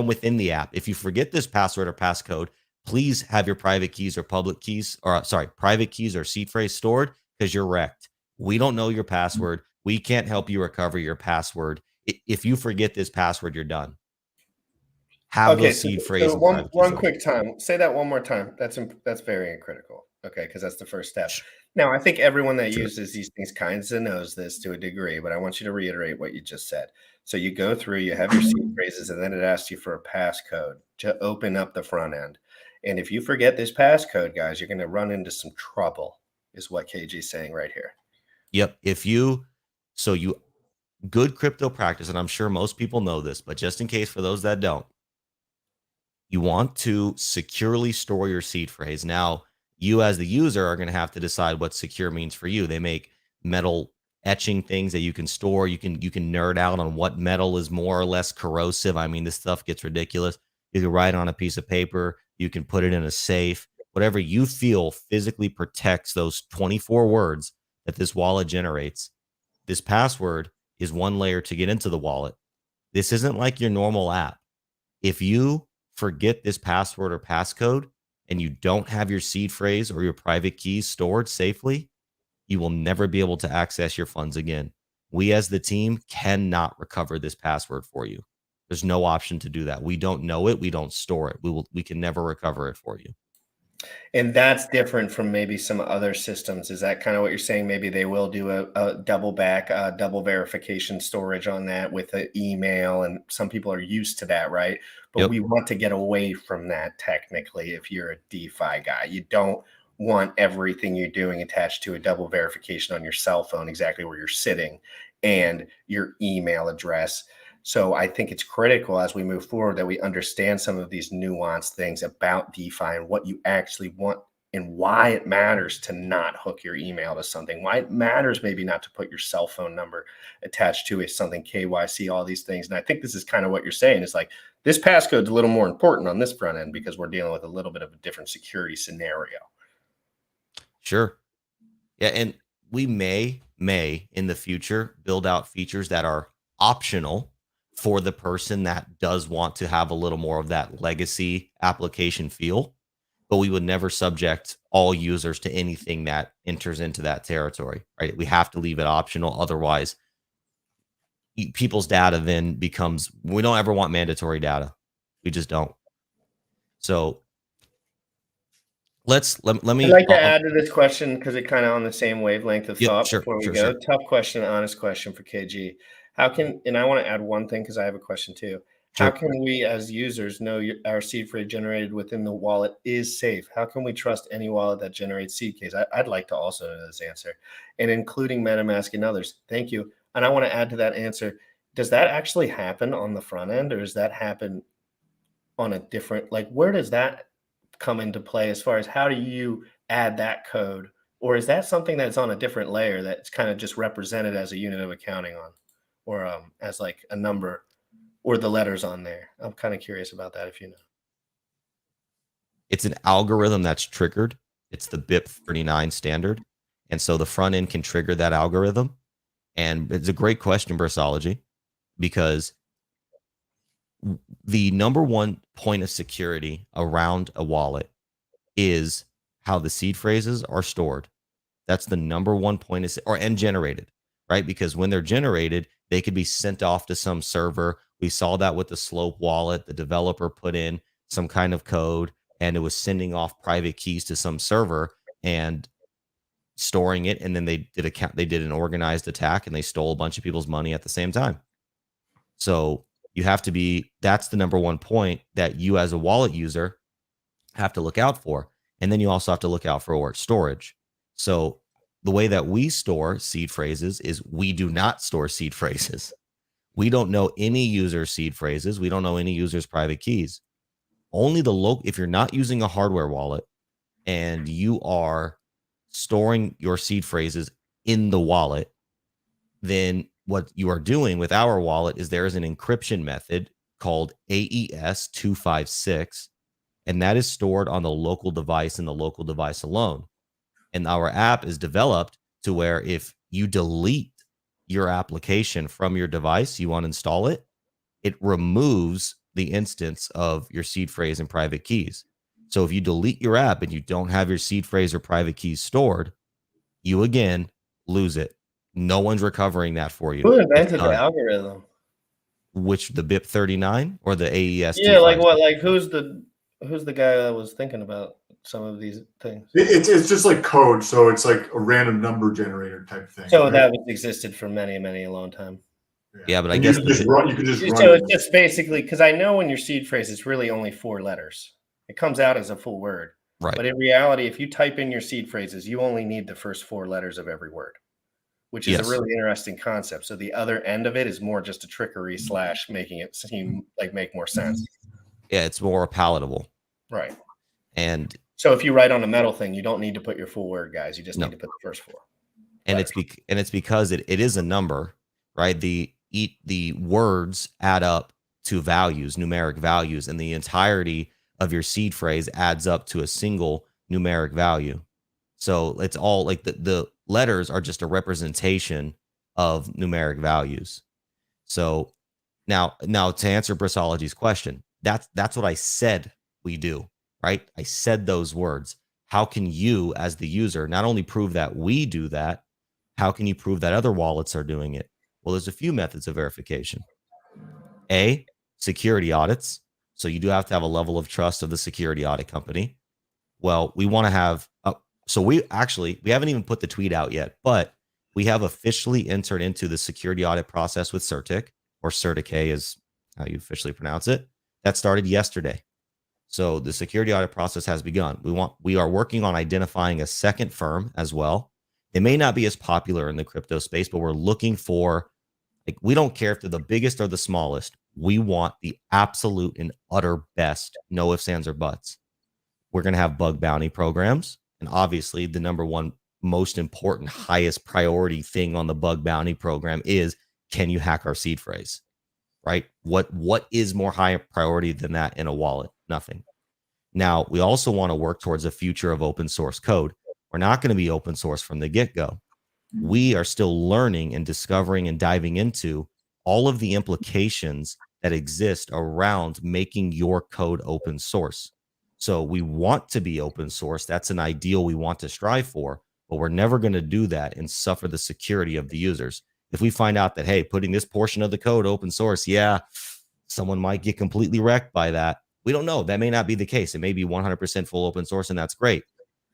within the app. If you forget this password or passcode, please have your private keys or private keys or seed phrase stored, because you're wrecked. We don't know your password. We can't help you recover your password. If you forget this password, you're done. Have those seed phrases. So one quick time. Say that one more time. That's very critical. Okay, because that's the first step. Now, I think everyone that uses these things kind of knows this to a degree, but I want you to reiterate what you just said. So you go through, you have your seed phrases, and then it asks you for a passcode to open up the front end. And if you forget this passcode, guys, you're going to run into some trouble, is what KG is saying right here. Yep. Good crypto practice, and I'm sure most people know this, but just in case for those that don't, you want to securely store your seed phrase. Now, you as the user are going to have to decide what secure means for you. They make metal etching things that you can store. You can nerd out on what metal is more or less corrosive. I mean, this stuff gets ridiculous. You can write on a piece of paper. You can put it in a safe. Whatever you feel physically protects those 24 words that this wallet generates. This password is one layer to get into the wallet. This isn't like your normal app. If you forget this password or passcode and you don't have your seed phrase or your private keys stored safely, you will never be able to access your funds again. We as the team cannot recover this password for you. There's no option to do that. We don't know it. We don't store it. We can never recover it for you. And that's different from maybe some other systems. Is that kind of what you're saying? Maybe they will do a double verification storage on that with an email, and some people are used to that, right? But we want to get away from that technically if you're a DeFi guy. You don't want everything you're doing attached to a double verification on your cell phone, exactly where you're sitting, and your email address. So I think it's critical as we move forward that we understand some of these nuanced things about DeFi and what you actually want and why it matters to not hook your email to something, why it matters maybe not to put your cell phone number attached to something, KYC, all these things. And I think this is kind of what you're saying is like, this passcode's a little more important on this front end because we're dealing with a little bit of a different security scenario. Sure. Yeah. And we may in the future build out features that are optional for the person that does want to have a little more of that legacy application feel, but we would never subject all users to anything that enters into that territory, right? We have to leave it optional. Otherwise, people's data then becomes, we don't ever want mandatory data. We just don't. So let me. I'd like to add to this question because it kind of on the same wavelength of thought before we go. Sure. Tough question, honest question for KG. And I want to add one thing because I have a question too. How can we as users know our seed phrase generated within the wallet is safe? How can we trust any wallet that generates seed keys? I'd like to also know this answer, and including MetaMask and others. Thank you. And I want to add to that answer. Does that actually happen on the front end, or does that happen on a different, like, where does that come into play as far as how do you add that code? Or is that something that's on a different layer that's kind of just represented as a unit of accounting on, or as like a number or the letters on there? I'm kind of curious about that if you know. It's an algorithm that's triggered. It's the BIP39 standard. And so the front end can trigger that algorithm. And it's a great question, Versology, because the number one point of security around a wallet is how the seed phrases are stored. That's the number one point and generated, right? Because when they're generated, they could be sent off to some server. We saw that with the Slope wallet. The developer put in some kind of code and it was sending off private keys to some server and storing it. And then they did an organized attack and they stole a bunch of people's money at the same time. So that's the number one point that you as a wallet user have to look out for. And then you also have to look out for storage. So the way that we store seed phrases is we do not store seed phrases. We don't know any user seed phrases. We don't know any user's private keys. Only the local, if you're not using a hardware wallet and you are storing your seed phrases in the wallet, then what you are doing with our wallet is there is an encryption method called AES 256, and that is stored on the local device and the local device alone. And our app is developed to where if you delete your application from your device, you uninstall it, it removes the instance of your seed phrase and private keys. So if you delete your app and you don't have your seed phrase or private keys stored, you again lose it. No one's recovering that for you. Who invented the algorithm? Which, the BIP39 or the AES? Yeah, like what? Like who's the guy that was thinking about some of these things? It's just like code, so it's like a random number generator type thing. So right? that existed for a long time. Yeah, but I And guess you could just run. So it's just basically, because I know when your seed phrase is really only 4 letters, it comes out as a full word. Right. But in reality, if you type in your seed phrases, you only need the first 4 letters of every word, which is a really interesting concept. So the other end of it is more just a trickery / making it seem like make more sense. Yeah, it's more palatable. Right. And so if you write on a metal thing, you don't need to put your full word, guys. You just need to put the first 4. And it's because it is a number, right? The words add up to values, numeric values, and the entirety of your seed phrase adds up to a single numeric value. So it's all like the letters are just a representation of numeric values. So now to answer Bristology's question, that's what I said we do, right? I said those words. How can you, as the user, not only prove that we do that, how can you prove that other wallets are doing it? Well, there's a few methods of verification. A, security audits. So you do have to have a level of trust of the security audit company. Well, we want to have, so we haven't even put the tweet out yet, but we have officially entered into the security audit process with Certic, or Certic is how you officially pronounce it. That started yesterday. So the security audit process has begun. We are working on identifying a second firm as well. It may not be as popular in the crypto space, but we're looking for, like, we don't care if they're the biggest or the smallest. We want the absolute and utter best. No ifs, ands, or buts. We're going to have bug bounty programs. And obviously the number one most important, highest priority thing on the bug bounty program is, can you hack our seed phrase, right? What is more high priority than that in a wallet? Nothing. Now, we also want to work towards a future of open source code. We're not going to be open source from the get-go. We are still learning and discovering and diving into all of the implications that exist around making your code open source. So we want to be open source. That's an ideal we want to strive for, but we're never going to do that and suffer the security of the users. If we find out that, hey, putting this portion of the code open source, yeah, someone might get completely wrecked by that. We don't know. That may not be the case. It may be 100% full open source, and that's great.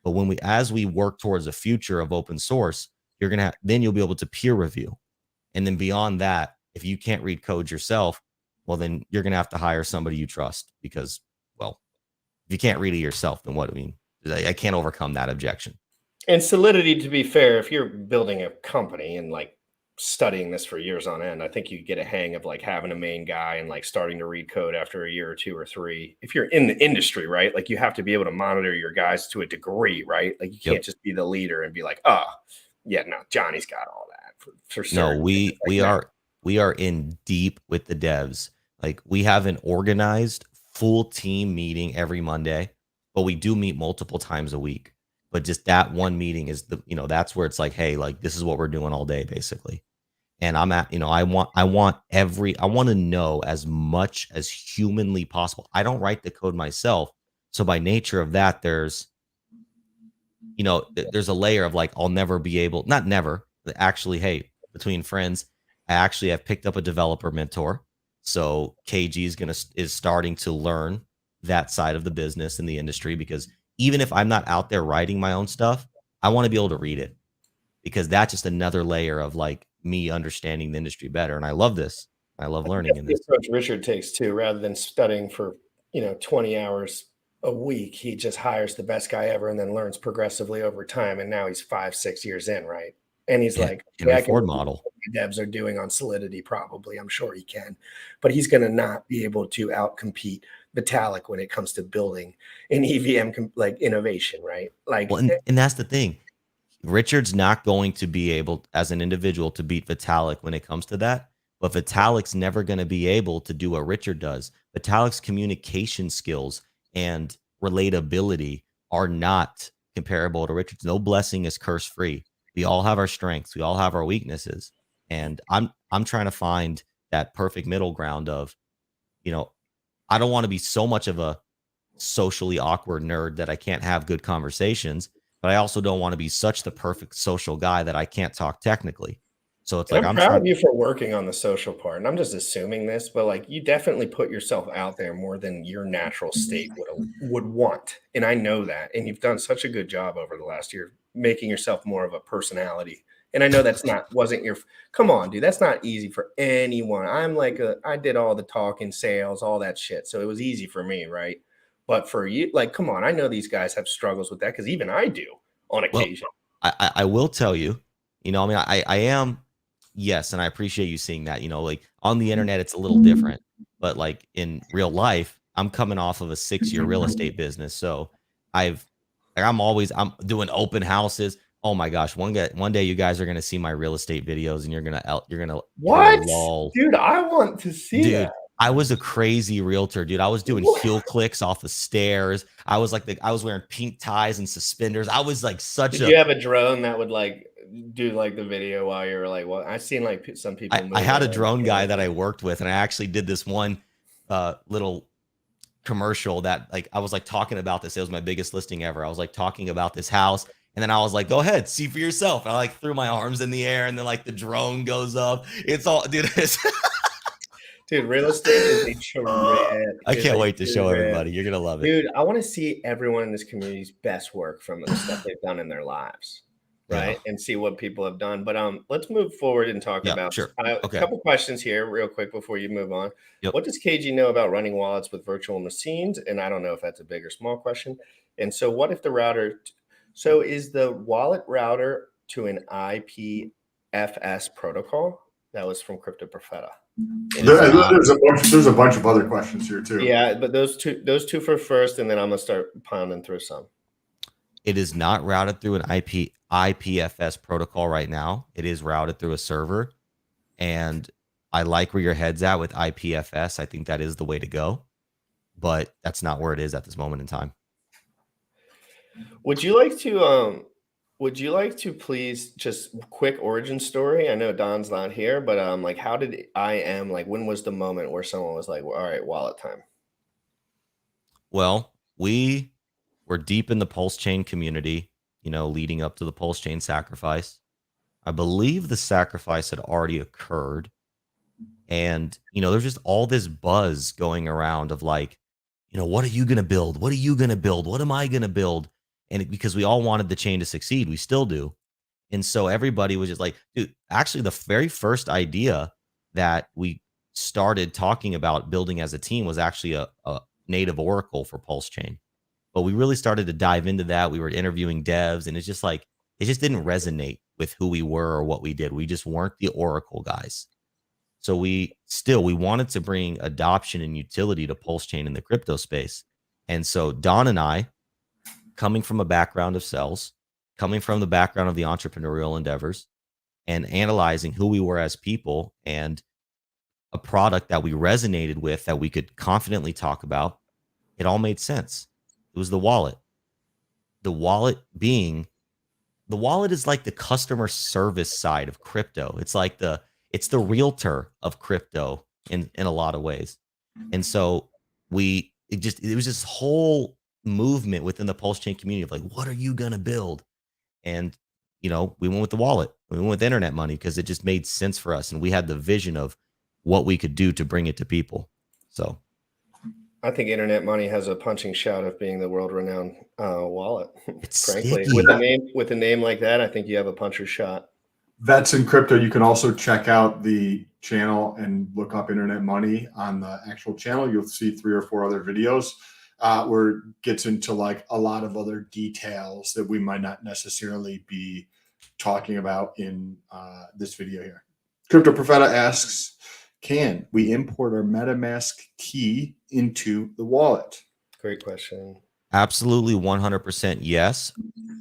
But as we work towards a future of open source, then you'll be able to peer review. And then beyond that, if you can't read code yourself, well, then you're going to have to hire somebody you trust, because, well, if you can't read it yourself, then what? I mean, I can't overcome that objection. And Solidity, to be fair, if you're building a company and like studying this for years on end, I think you get a hang of like having a main guy and like starting to read code after a year or 2 or 3. If you're in the industry, right? Like you have to be able to monitor your guys to a degree, right? Like you can't just be the leader and be like, oh, yeah, no, Johnny's got all that for certain. No, we are in deep with the devs. Like, we have an organized full team meeting every Monday, but we do meet multiple times a week. But just that one meeting is that's where it's like, hey, like, this is what we're doing all day, basically. And I want to know as much as humanly possible. I don't write the code myself. So by nature of that, there's a layer of like, I'll never be able, not never, actually, hey, between friends, I actually have picked up a developer mentor. So KG is starting to learn that side of the business and the industry, because even if I'm not out there writing my own stuff, I want to be able to read it, because that's just another layer of like me understanding the industry better. And I love this. I love learning in this. The approach Richard takes too, rather than studying for 20 hours a week, he just hires the best guy ever and then learns progressively over time. And now he's 5, 6 years in, right? And he's like, Henry yeah, I can Ford do model. what the devs are doing on Solidity, probably. I'm sure he can, but he's going to not be able to outcompete Vitalik when it comes to building an EVM like innovation, right? Like, Well, and that's the thing. Richard's not going to be able, as an individual, to beat Vitalik when it comes to that. But Vitalik's never going to be able to do what Richard does. Vitalik's communication skills and relatability are not comparable to Richard's. No blessing is curse free. We all have our strengths. We all have our weaknesses. And I'm trying to find that perfect middle ground of, you know, I don't want to be so much of a socially awkward nerd that I can't have good conversations, but I also don't want to be such the perfect social guy that I can't talk technically. So it's like I'm proud of you for working on the social part. And I'm just assuming this, but like you definitely put yourself out there more than your natural state would want. And I know that. And you've done such a good job over the last year making yourself more of a personality. And I know that's wasn't your come on, dude. That's not easy for anyone. I did all the talking, sales, all that shit. So it was easy for me, right? But for you, like, come on, I know these guys have struggles with that because even I do on occasion. Well, I will tell you, I mean, I am, yes, and I appreciate you seeing that. Like on the internet, it's a little different, but like in real life, I'm coming off of a 6-year real estate business, so I'm doing open houses. Oh my gosh, one day you guys are gonna see my real estate videos, and you're gonna what, lol. Dude? I want to see that. I was a crazy realtor, dude. I was doing heel clicks off the stairs. I was wearing pink ties and suspenders. I was like Did you have a drone that would like do like the video while you're like, well, I've seen like some people. I had a drone guy that I worked with, and I actually did this one little commercial that like I was like talking about this. It was my biggest listing ever. I was like talking about this house, and then I was like, go ahead, see for yourself. And I like threw my arms in the air, and then like the drone goes up. It's all, dude. Dude, real estate is a trip. I can't wait to show everybody. You're gonna love it, dude. I want to see everyone in this community's best work from the stuff they've done in their lives, right? Yeah. And see what people have done. But let's move forward and talk about a couple questions here, real quick, before you move on. Yep. What does KG know about running wallets with virtual machines? And I don't know if that's a big or small question. And so, what if the router? So, is the wallet router to an IPFS protocol? That was from Crypto Profeta. There's a bunch of other questions here too. Yeah, but those two for first, and then I'm gonna start pounding through some. It is not routed through an IPFS protocol right now. It is routed through a server, and I like where your head's at with IPFS. I think that is the way to go, but that's not where it is at this moment in time. Would you like to please just quick origin story? I know Don's not here, but like how did when was the moment where someone was like, all right, wallet time? Well, we were deep in the Pulse Chain community, leading up to the Pulse Chain sacrifice. I believe the sacrifice had already occurred. And, there's just all this buzz going around of like, what are you going to build? What are you going to build? What am I going to build? And because we all wanted the chain to succeed, we still do. And so everybody was just like, dude, actually the very first idea that we started talking about building as a team was actually a native Oracle for Pulse Chain. But we really started to dive into that. We were interviewing devs, and it just didn't resonate with who we were or what we did. We just weren't the Oracle guys. So we wanted to bring adoption and utility to Pulse Chain in the crypto space. And so Don and I, coming from a background of sales, coming from the background of the entrepreneurial endeavors, and analyzing who we were as people and a product that we resonated with that we could confidently talk about, it all made sense. It was the wallet. The wallet is like the customer service side of crypto. It's like it's the realtor of crypto in a lot of ways. And so it was this whole movement within the Pulse Chain community of like, what are you going to build? And, we went with the wallet. We went with internet money because it just made sense for us. And we had the vision of what we could do to bring it to people. So I think internet money has a punching shot of being the world-renowned wallet. It's frankly, sticky. with a name like that, I think you have a puncher's shot. Vets in Crypto, you can also check out the channel and look up Internet Money on the actual channel. You'll see 3 or 4 other videos. where it gets into like a lot of other details that we might not necessarily be talking about in this video here. Crypto Profeta asks, can we import our MetaMask key into the wallet? Great question. Absolutely 100% yes.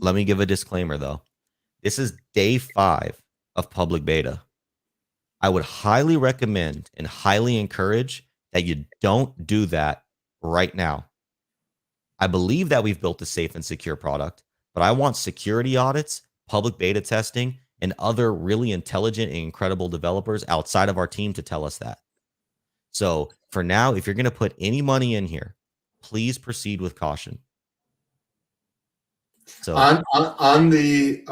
Let me give a disclaimer though. This is day 5 of public beta. I would highly recommend and highly encourage that you don't do that right now. I believe that we've built a safe and secure product, but I want security audits, public beta testing, and other really intelligent and incredible developers outside of our team to tell us that. So for now, if you're going to put any money in here, please proceed with caution. So on the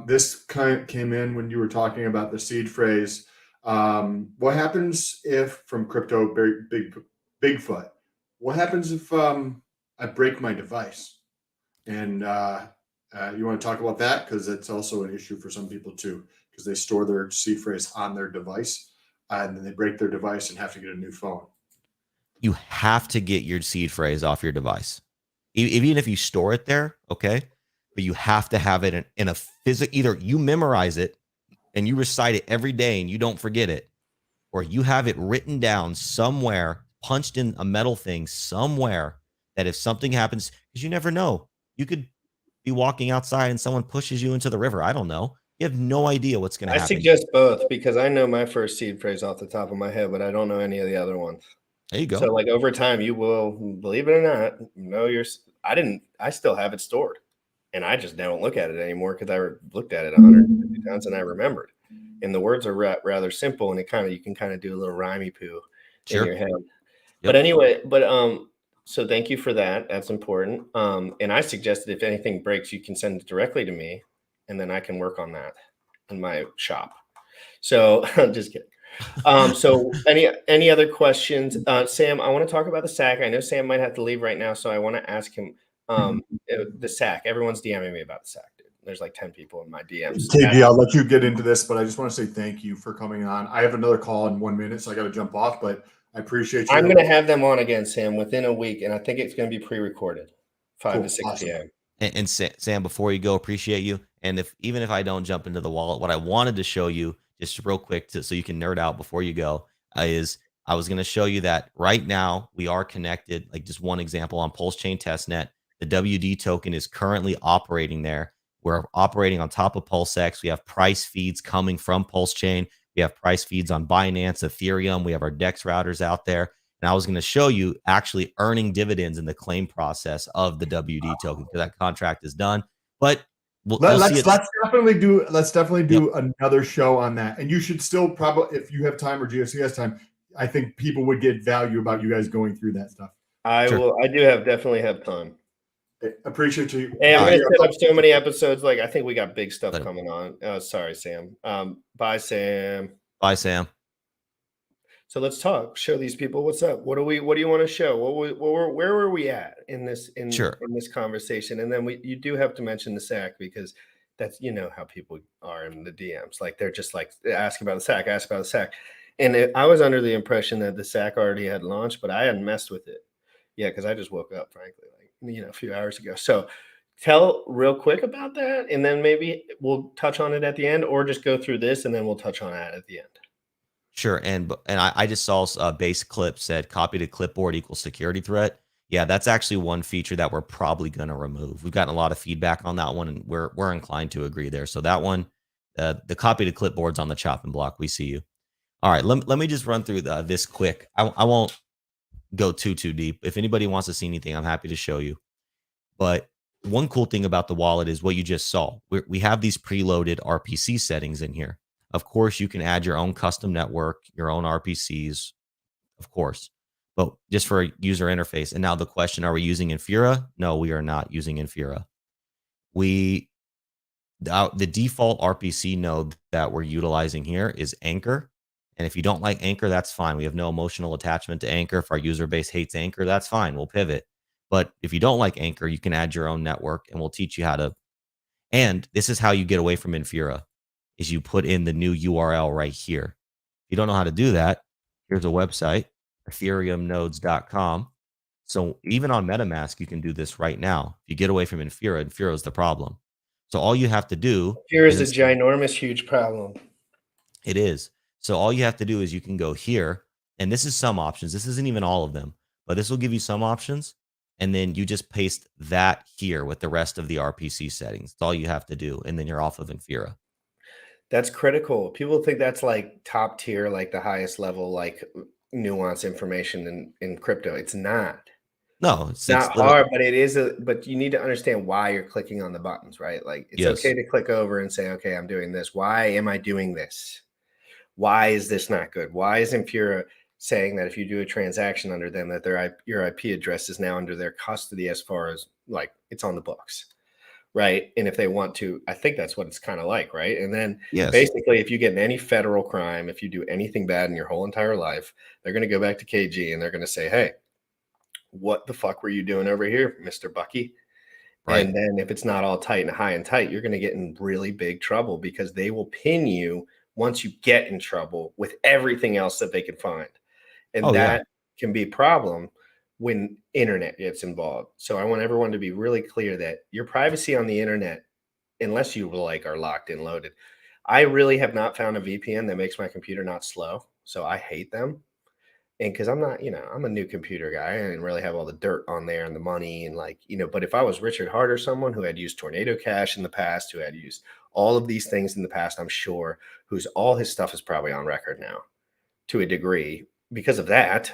this kind came in when you were talking about the seed phrase. What happens if from crypto Bigfoot? What happens if I break my device? And you want to talk about that because it's also an issue for some people too, because they store their seed phrase on their device and then they break their device and have to get a new phone. You have to get your seed phrase off your device, even if you store it there, okay? But you have to have it in a physical. Either you memorize it and you recite it every day and you don't forget it, or you have it written down somewhere, punched in a metal thing somewhere, that if something happens, because you never know, you could be walking outside and someone pushes you into the river. I don't know. You have no idea what's going to happen. I suggest both because I know my first seed phrase off the top of my head, but I don't know any of the other ones. There you go. So like over time, you will, believe it or not, know I still have it stored and I just don't look at it anymore because I looked at it 150 times and I remembered. And the words are rather simple and you can kind of do a little rhymey poo in your head. Yep. But anyway, so thank you for that. That's important. And I suggested if anything breaks, you can send it directly to me and then I can work on that in my shop. So I'm just kidding. So any other questions? Sam, I want to talk about the SAC. I know Sam might have to leave right now, so I want to ask him the SAC. Everyone's DMing me about the SAC, dude. There's like 10 people in my DMs. KB, I'll let you get into this, but I just want to say thank you for coming on. I have another call in 1 minute, so I got to jump off, but I appreciate you. I'm going to have them on again, Sam, within a week, and I think it's going to be pre-recorded, 5 to 6 p.m. And Sam, before you go, appreciate you. And even if I don't jump into the wallet, what I wanted to show you just real quick so you can nerd out before you go is I was going to show you that right now we are connected. Like just one example on Pulse Chain Testnet, the WD token is currently operating there. We're operating on top of PulseX. We have price feeds coming from Pulse Chain. We have price feeds on Binance, Ethereum. We have our DEX routers out there. And I was going to show you actually earning dividends in the claim process of the WD token because that contract is done. But let's definitely do another show on that. And you should still probably, if you have time or GSC has time, I think people would get value about you guys going through that stuff. I do definitely have time. Appreciate you. Hey, I'm going to set up so many episodes. Like I think we got big stuff coming on. Oh, sorry, Sam. Bye, Sam. Bye, Sam. So let's talk. Show these people what's up. What do you want to show? Where were we at in this this conversation? And then you do have to mention the SAC because that's how people are in the DMs. Like they're just like ask about the SAC, ask about the SAC. And I was under the impression that the SAC already had launched, but I hadn't messed with it. Yeah, because I just woke up, frankly, like a few hours ago. So tell real quick about that, and then maybe we'll touch on it at the end, or just go through this and then we'll touch on it at the end. Sure. And I just saw a base clip said copy to clipboard equals security threat. Yeah, that's actually one feature that we're probably going to remove. We've gotten a lot of feedback on that one, and we're inclined to agree there. So that one, the copy to clipboard's on the chopping block. We see you. All right, let me just run through this quick. I won't go too deep. If anybody wants to see anything, I'm happy to show you. But one cool thing about the wallet is what you just saw. We have these preloaded RPC settings in here. Of course, you can add your own custom network, your own RPCs, of course, but just for a user interface. And now the question, are we using Infura? No, we are not using Infura. The default RPC node that we're utilizing here is Anchor. And if you don't like Anchor, that's fine. We have no emotional attachment to Anchor. If our user base hates Anchor, that's fine. We'll pivot. But if you don't like Anchor, you can add your own network and we'll teach you how to. And this is how you get away from Infura. Is you put in the new URL right here. If you don't know how to do that, here's a website, ethereumnodes.com. So even on MetaMask, you can do this right now. If you get away from Infura, Infura is the problem. So all you have to do Here is is a ginormous, huge problem. it is. So all you have to do is you can go here, and this is some options. This isn't even all of them, but this will give you some options. And then you just paste that here with the rest of the RPC settings. That's all you have to do. And then you're off of Infura. That's critical. People think that's like top tier, like the highest level, like nuance information in crypto. It's not. No, It's not hard, but it is but you need to understand why you're clicking on the buttons, right? Like it's Yes. okay to click over and say, okay, I'm doing this. Why am I doing this? Why is this not good? Why is Infura saying that if you do a transaction under them, that your IP address is now under their custody as far as like it's on the books, right? And if they want to, I think that's what it's kind of like, right? And then Yes. basically, if you get in any federal crime, if you do anything bad in your whole entire life, they're going to go back to KG and they're going to say, hey, what the fuck were you doing over here, Mr. Bucky? Right. And then if it's not all tight and high and tight, you're going to get in really big trouble because they will pin you once you get in trouble with everything else that they can find. And that can be a problem when internet gets involved. So I want everyone to be really clear that your privacy on the internet, unless you like are locked and loaded, I really have not found a VPN that makes my computer not slow. So I hate them. And because I'm not, I'm a new computer guy. I didn't really have all the dirt on there and the money and but if I was Richard Hart or someone who had used Tornado Cash in the past, who had used all of these things in the past, I'm sure, all his stuff is probably on record now to a degree because of that.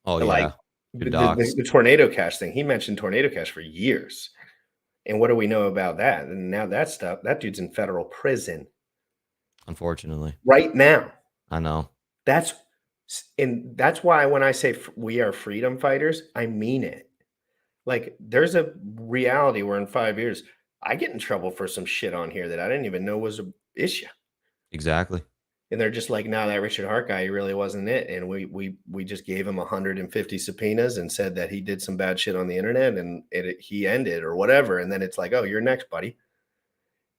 Oh, yeah. Like the Tornado Cash thing, he mentioned Tornado Cash for years. And what do we know about that? And now that dude's in federal prison. Unfortunately. Right now. I know. That's why when I say we are freedom fighters, I mean it. Like there's a reality where in 5 years, I get in trouble for some shit on here that I didn't even know was an issue. Exactly. And they're just like, no, that Richard Hart guy, he really wasn't it. And we just gave him 150 subpoenas and said that he did some bad shit on the internet and he ended or whatever. And then it's like, oh, you're next, buddy.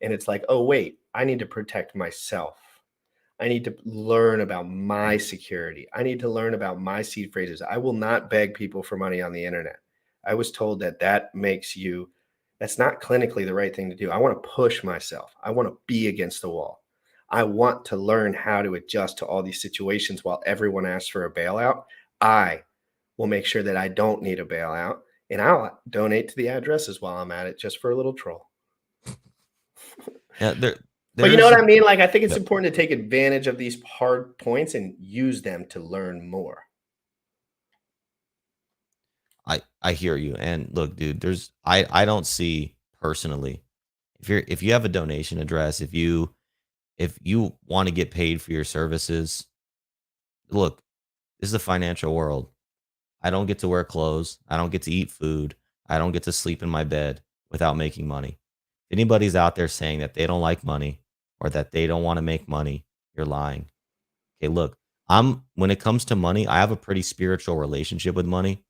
And it's like, oh, wait, I need to protect myself. I need to learn about my security. I need to learn about my seed phrases. I will not beg people for money on the internet. I was told that's not clinically the right thing to do. I want to push myself. I want to be against the wall. I want to learn how to adjust to all these situations while everyone asks for a bailout. I will make sure that I don't need a bailout, and I'll donate to the addresses while I'm at it just for a little troll. Yeah, but you know what I mean? Like, I think it's important to take advantage of these hard points and use them to learn more. I hear you. And look, dude, I don't see personally, if you have a donation address, if you want to get paid for your services, look, this is a financial world. I don't get to wear clothes. I don't get to eat food. I don't get to sleep in my bed without making money. If anybody's out there saying that they don't like money or that they don't want to make money, you're lying. Okay, look, when it comes to money, I have a pretty spiritual relationship with money.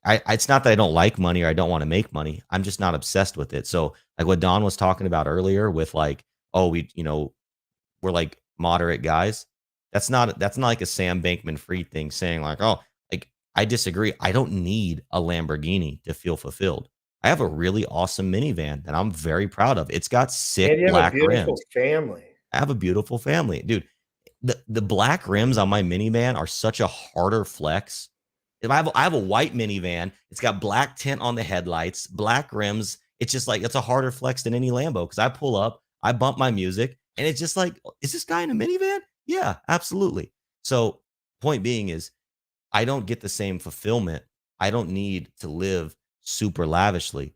It's not that I don't like money or I don't want to make money. I'm just not obsessed with it. So like what Don was talking about earlier with like, oh, we're like moderate guys. That's not like a Sam Bankman-Fried thing saying like, oh, like I disagree. I don't need a Lamborghini to feel fulfilled. I have a really awesome minivan that I'm very proud of. It's got sick black rims. Family. I have a beautiful family, dude. The black rims on my minivan are such a harder flex. If I have a white minivan, it's got black tint on the headlights, black rims. It's just like it's a harder flex than any Lambo because I pull up, I bump my music, and it's just like, is this guy in a minivan? Yeah, absolutely. So point being is I don't get the same fulfillment. I don't need to live super lavishly.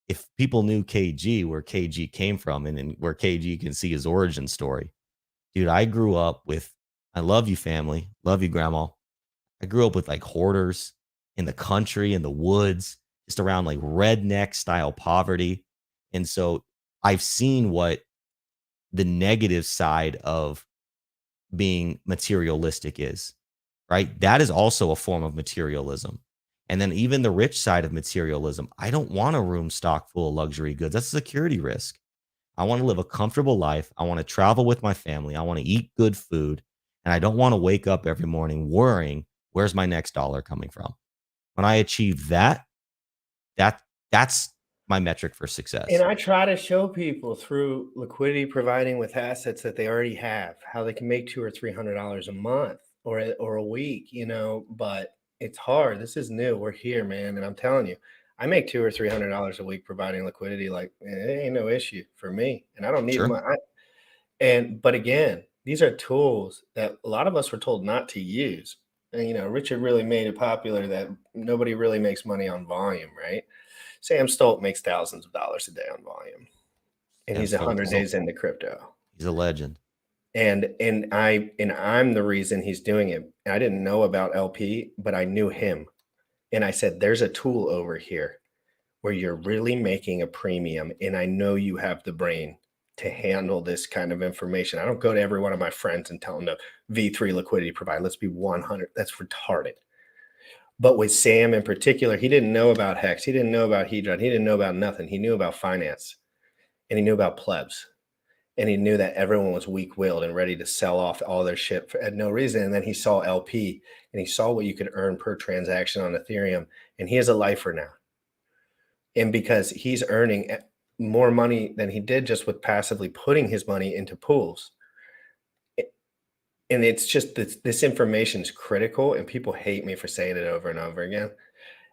If people knew KG, where KG came from and where KG can see his origin story, dude, I grew up with, I love you family, love you grandma. I grew up with like hoarders in the country, in the woods, just around like redneck style poverty. And so I've seen what the negative side of being materialistic is, right? That is also a form of materialism. And then even the rich side of materialism, I don't want a room stocked full of luxury goods. That's a security risk. I want to live a comfortable life. I want to travel with my family. I want to eat good food. And I don't want to wake up every morning worrying, where's my next dollar coming from? When I achieve that's my metric for success. And I try to show people through liquidity providing with assets that they already have, how they can make $200 or $300 a month or a week, but it's hard. This is new. We're here, man. And I'm telling you, I make $200 or $300 a week providing liquidity. Like it ain't no issue for me. And I don't need Sure. but again, these are tools that a lot of us were told not to use. And Richard really made it popular that nobody really makes money on volume, right? Sam Stolt makes thousands of dollars a day on volume, and Sam he's Stolt 100 is days into crypto. He's a legend. And I'm the reason he's doing it. I didn't know about LP, but I knew him. And I said, there's a tool over here where you're really making a premium. And I know you have the brain to handle this kind of information. I don't go to every one of my friends and tell them to V3 liquidity provide. Let's be 100. That's retarded. But with Sam in particular, he didn't know about Hex. He didn't know about Hedron. He didn't know about nothing. He knew about finance, and he knew about plebs. And he knew that everyone was weak-willed and ready to sell off all their shit for no reason. And then he saw LP, and he saw what you could earn per transaction on Ethereum. And he is a lifer now. And because he's earning more money than he did just with passively putting his money into pools. And it's just this information is critical, and people hate me for saying it over and over again.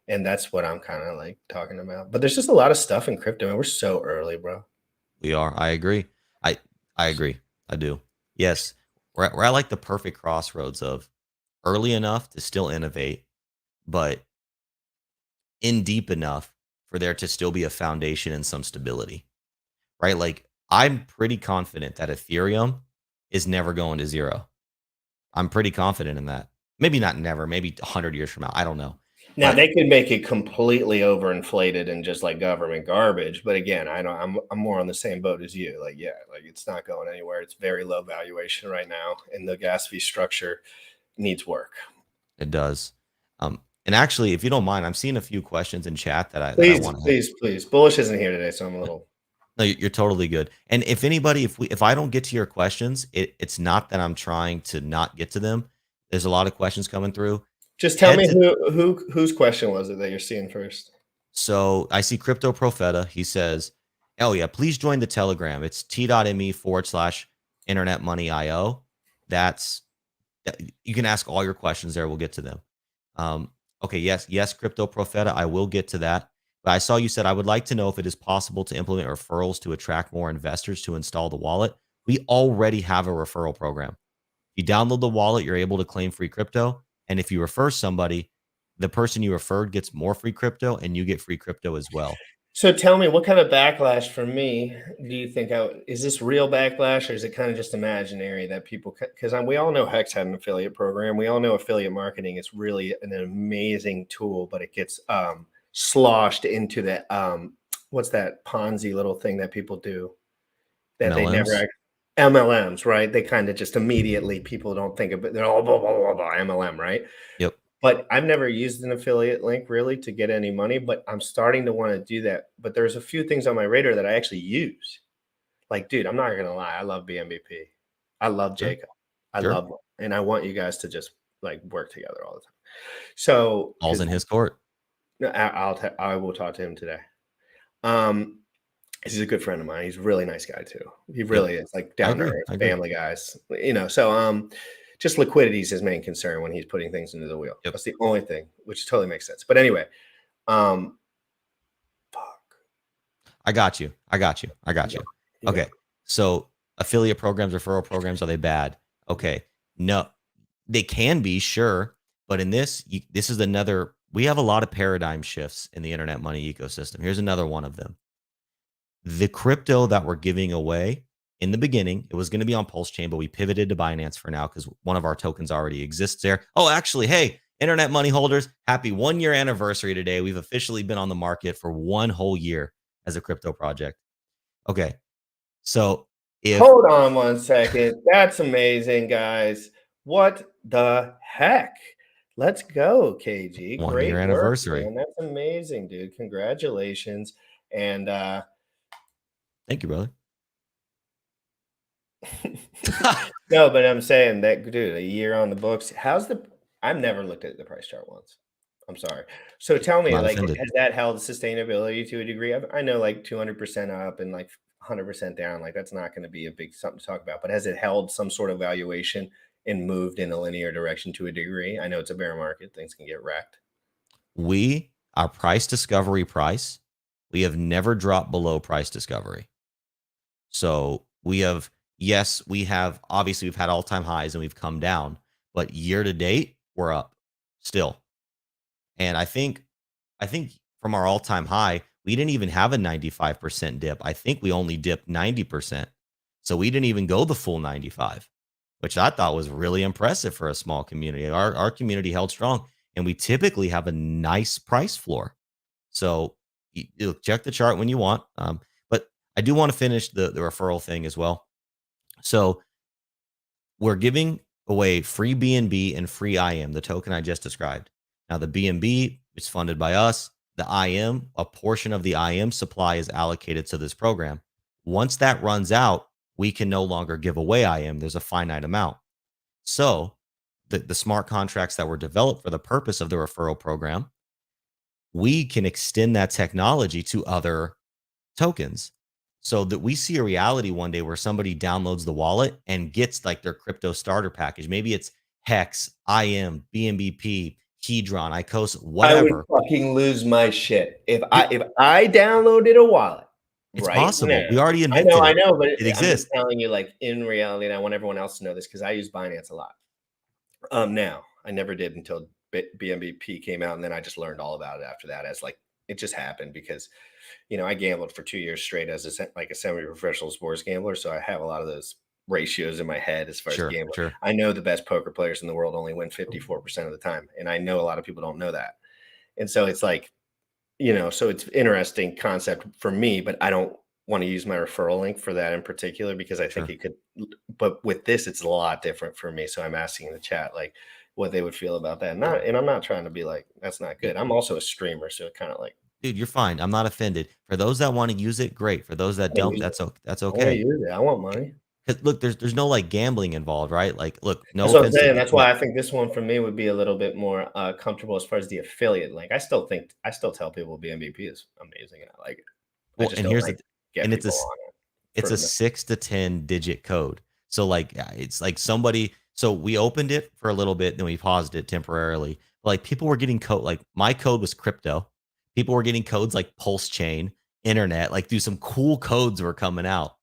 And that's what I'm kind of like talking about. But there's just a lot of stuff in crypto, and we're so early, bro. We are. I agree. I agree. I do. Yes. We're at like the perfect crossroads of early enough to still innovate, but in deep enough for there to still be a foundation and some stability, right? Like I'm pretty confident that Ethereum is never going to zero. I'm pretty confident in that. Maybe not never, maybe 100 years from now. I don't know. Now But they could make it completely overinflated and just like government garbage. But again, I'm more on the same boat as you. Like, yeah, like it's not going anywhere. It's very low valuation right now, and the gas fee structure needs work. it does. And actually, if you don't mind, I'm seeing a few questions in chat that I Please, want to. please. Bullish isn't here today, so I'm a little. No, you're totally good. And if anybody, if I don't get to your questions, it's not that I'm trying to not get to them. There's a lot of questions coming through. Just tell me whose question was it that you're seeing first. So I see Crypto Profeta. He says, "Oh yeah, please join the Telegram. It's t.me/Internet Money IO. You can ask all your questions there. We'll get to them." Okay, yes, Crypto Profeta. I will get to that. But I saw you said, I would like to know if it is possible to implement referrals to attract more investors to install the wallet. We already have a referral program. You download the wallet, you're able to claim free crypto. And if you refer somebody, the person you referred gets more free crypto and you get free crypto as well. So tell me, what kind of backlash for me do you think? Is this real backlash, or is it kind of just imaginary that people? Because we all know Hex had an affiliate program. We all know affiliate marketing is really an amazing tool, but it gets sloshed into that. What's that Ponzi little thing that people do that MLMs? They never MLMs, right? They kind of just immediately people don't think of it. They're all blah, blah, blah, blah, MLM, right? Yep. But I've never used an affiliate link really to get any money, but I'm starting to want to do that. But there's a few things on my radar that I actually use. Like, dude, I'm not going to lie. I love BMBP. I love Jacob. I love him. And I want you guys to just like work together all the time. So all's in his court. I will talk to him today. He's a good friend of mine. He's a really nice guy too. He really is, like down to earth, family guys. So just liquidity is his main concern when he's putting things into the wheel. Yep. That's the only thing, which totally makes sense. But anyway, fuck. I got you. Okay. So affiliate programs, referral programs, are they bad? Okay. No, they can be, sure. But in this is another, we have a lot of paradigm shifts in the internet money ecosystem. Here's another one of them. The crypto that we're giving away in the beginning, it was going to be on Pulse Chain, but we pivoted to Binance for now because one of our tokens already exists there. Oh, actually, hey, internet money holders, happy 1 year anniversary today. We've officially been on the market for 1 whole year as a crypto project. Okay. So hold on 1 second. That's amazing, guys. What the heck? Let's go, KG. 1 Great year anniversary. Man. That's amazing, dude. Congratulations. And thank you, brother. No, but I'm saying that, dude, a year on the books. I've never looked at the price chart once. I'm sorry. So tell I'm me, not like, offended. has that held sustainability to a degree? I know like 200% up and like 100% down, like that's not going to be a big something to talk about, but has it held some sort of valuation and moved in a linear direction to a degree? I know it's a bear market, things can get wrecked. Our price discovery price, we have never dropped below price discovery. So we have, yes, we have, obviously we've had all-time highs and we've come down, but year to date, we're up still. And I think from our all-time high, we didn't even have a 95% dip. I think we only dipped 90%. So we didn't even go the full 95, which I thought was really impressive for a small community. Our community held strong, and we typically have a nice price floor. So you check the chart when you want. But I do want to finish the referral thing as well. So we're giving away free BNB and free IM, the token I just described. Now the BNB is funded by us. The IM, a portion of the IM supply is allocated to this program. Once that runs out, we can no longer give away IM. There's a finite amount. So the smart contracts that were developed for the purpose of the referral program, we can extend that technology to other tokens so that we see a reality one day where somebody downloads the wallet and gets like their crypto starter package. Maybe it's Hex, IM, BNBP, Hedron, ICOS, I would whatever. fucking lose my shit if I downloaded a wallet. It's Right possible. now. We already I invented know, but it I'm just exists. telling you, like in reality, and I want everyone else to know this because I use Binance a lot. Now I never did until BNBP came out, and then I just learned all about it after that. As like it just happened because, I gambled for 2 years straight as a semi-professional sports gambler, so I have a lot of those ratios in my head as far as gambling. Sure. I know the best poker players in the world only win 54% of the time, and I know a lot of people don't know that, and so it's like, so it's interesting concept for me, but I don't want to use my referral link for that in particular because I think Sure. it could, but with this, it's a lot different for me. So I'm asking the chat like what they would feel about that. And I'm not trying to be like, that's not good. I'm also a streamer. So it kind of like, Dude, you're fine. I'm not offended. For those that want to use it, great. For those that I don't, use that's it. that's I want to okay. use it. I want money. Because look, there's no like gambling involved, right? Like, look, no That's what I'm offense to saying. That's people. why I think this one for me would be a little bit more comfortable as far as the affiliate link. I still tell people BMVP is amazing and I like it. I Well, just and don't here's like the get and people on it. it's a 6 to 10 digit code. So like it's like somebody, so we opened it for a little bit, then we paused it temporarily. Like people were getting code, like my code was crypto. People were getting codes like Pulse Chain, internet, like do some cool codes were coming out.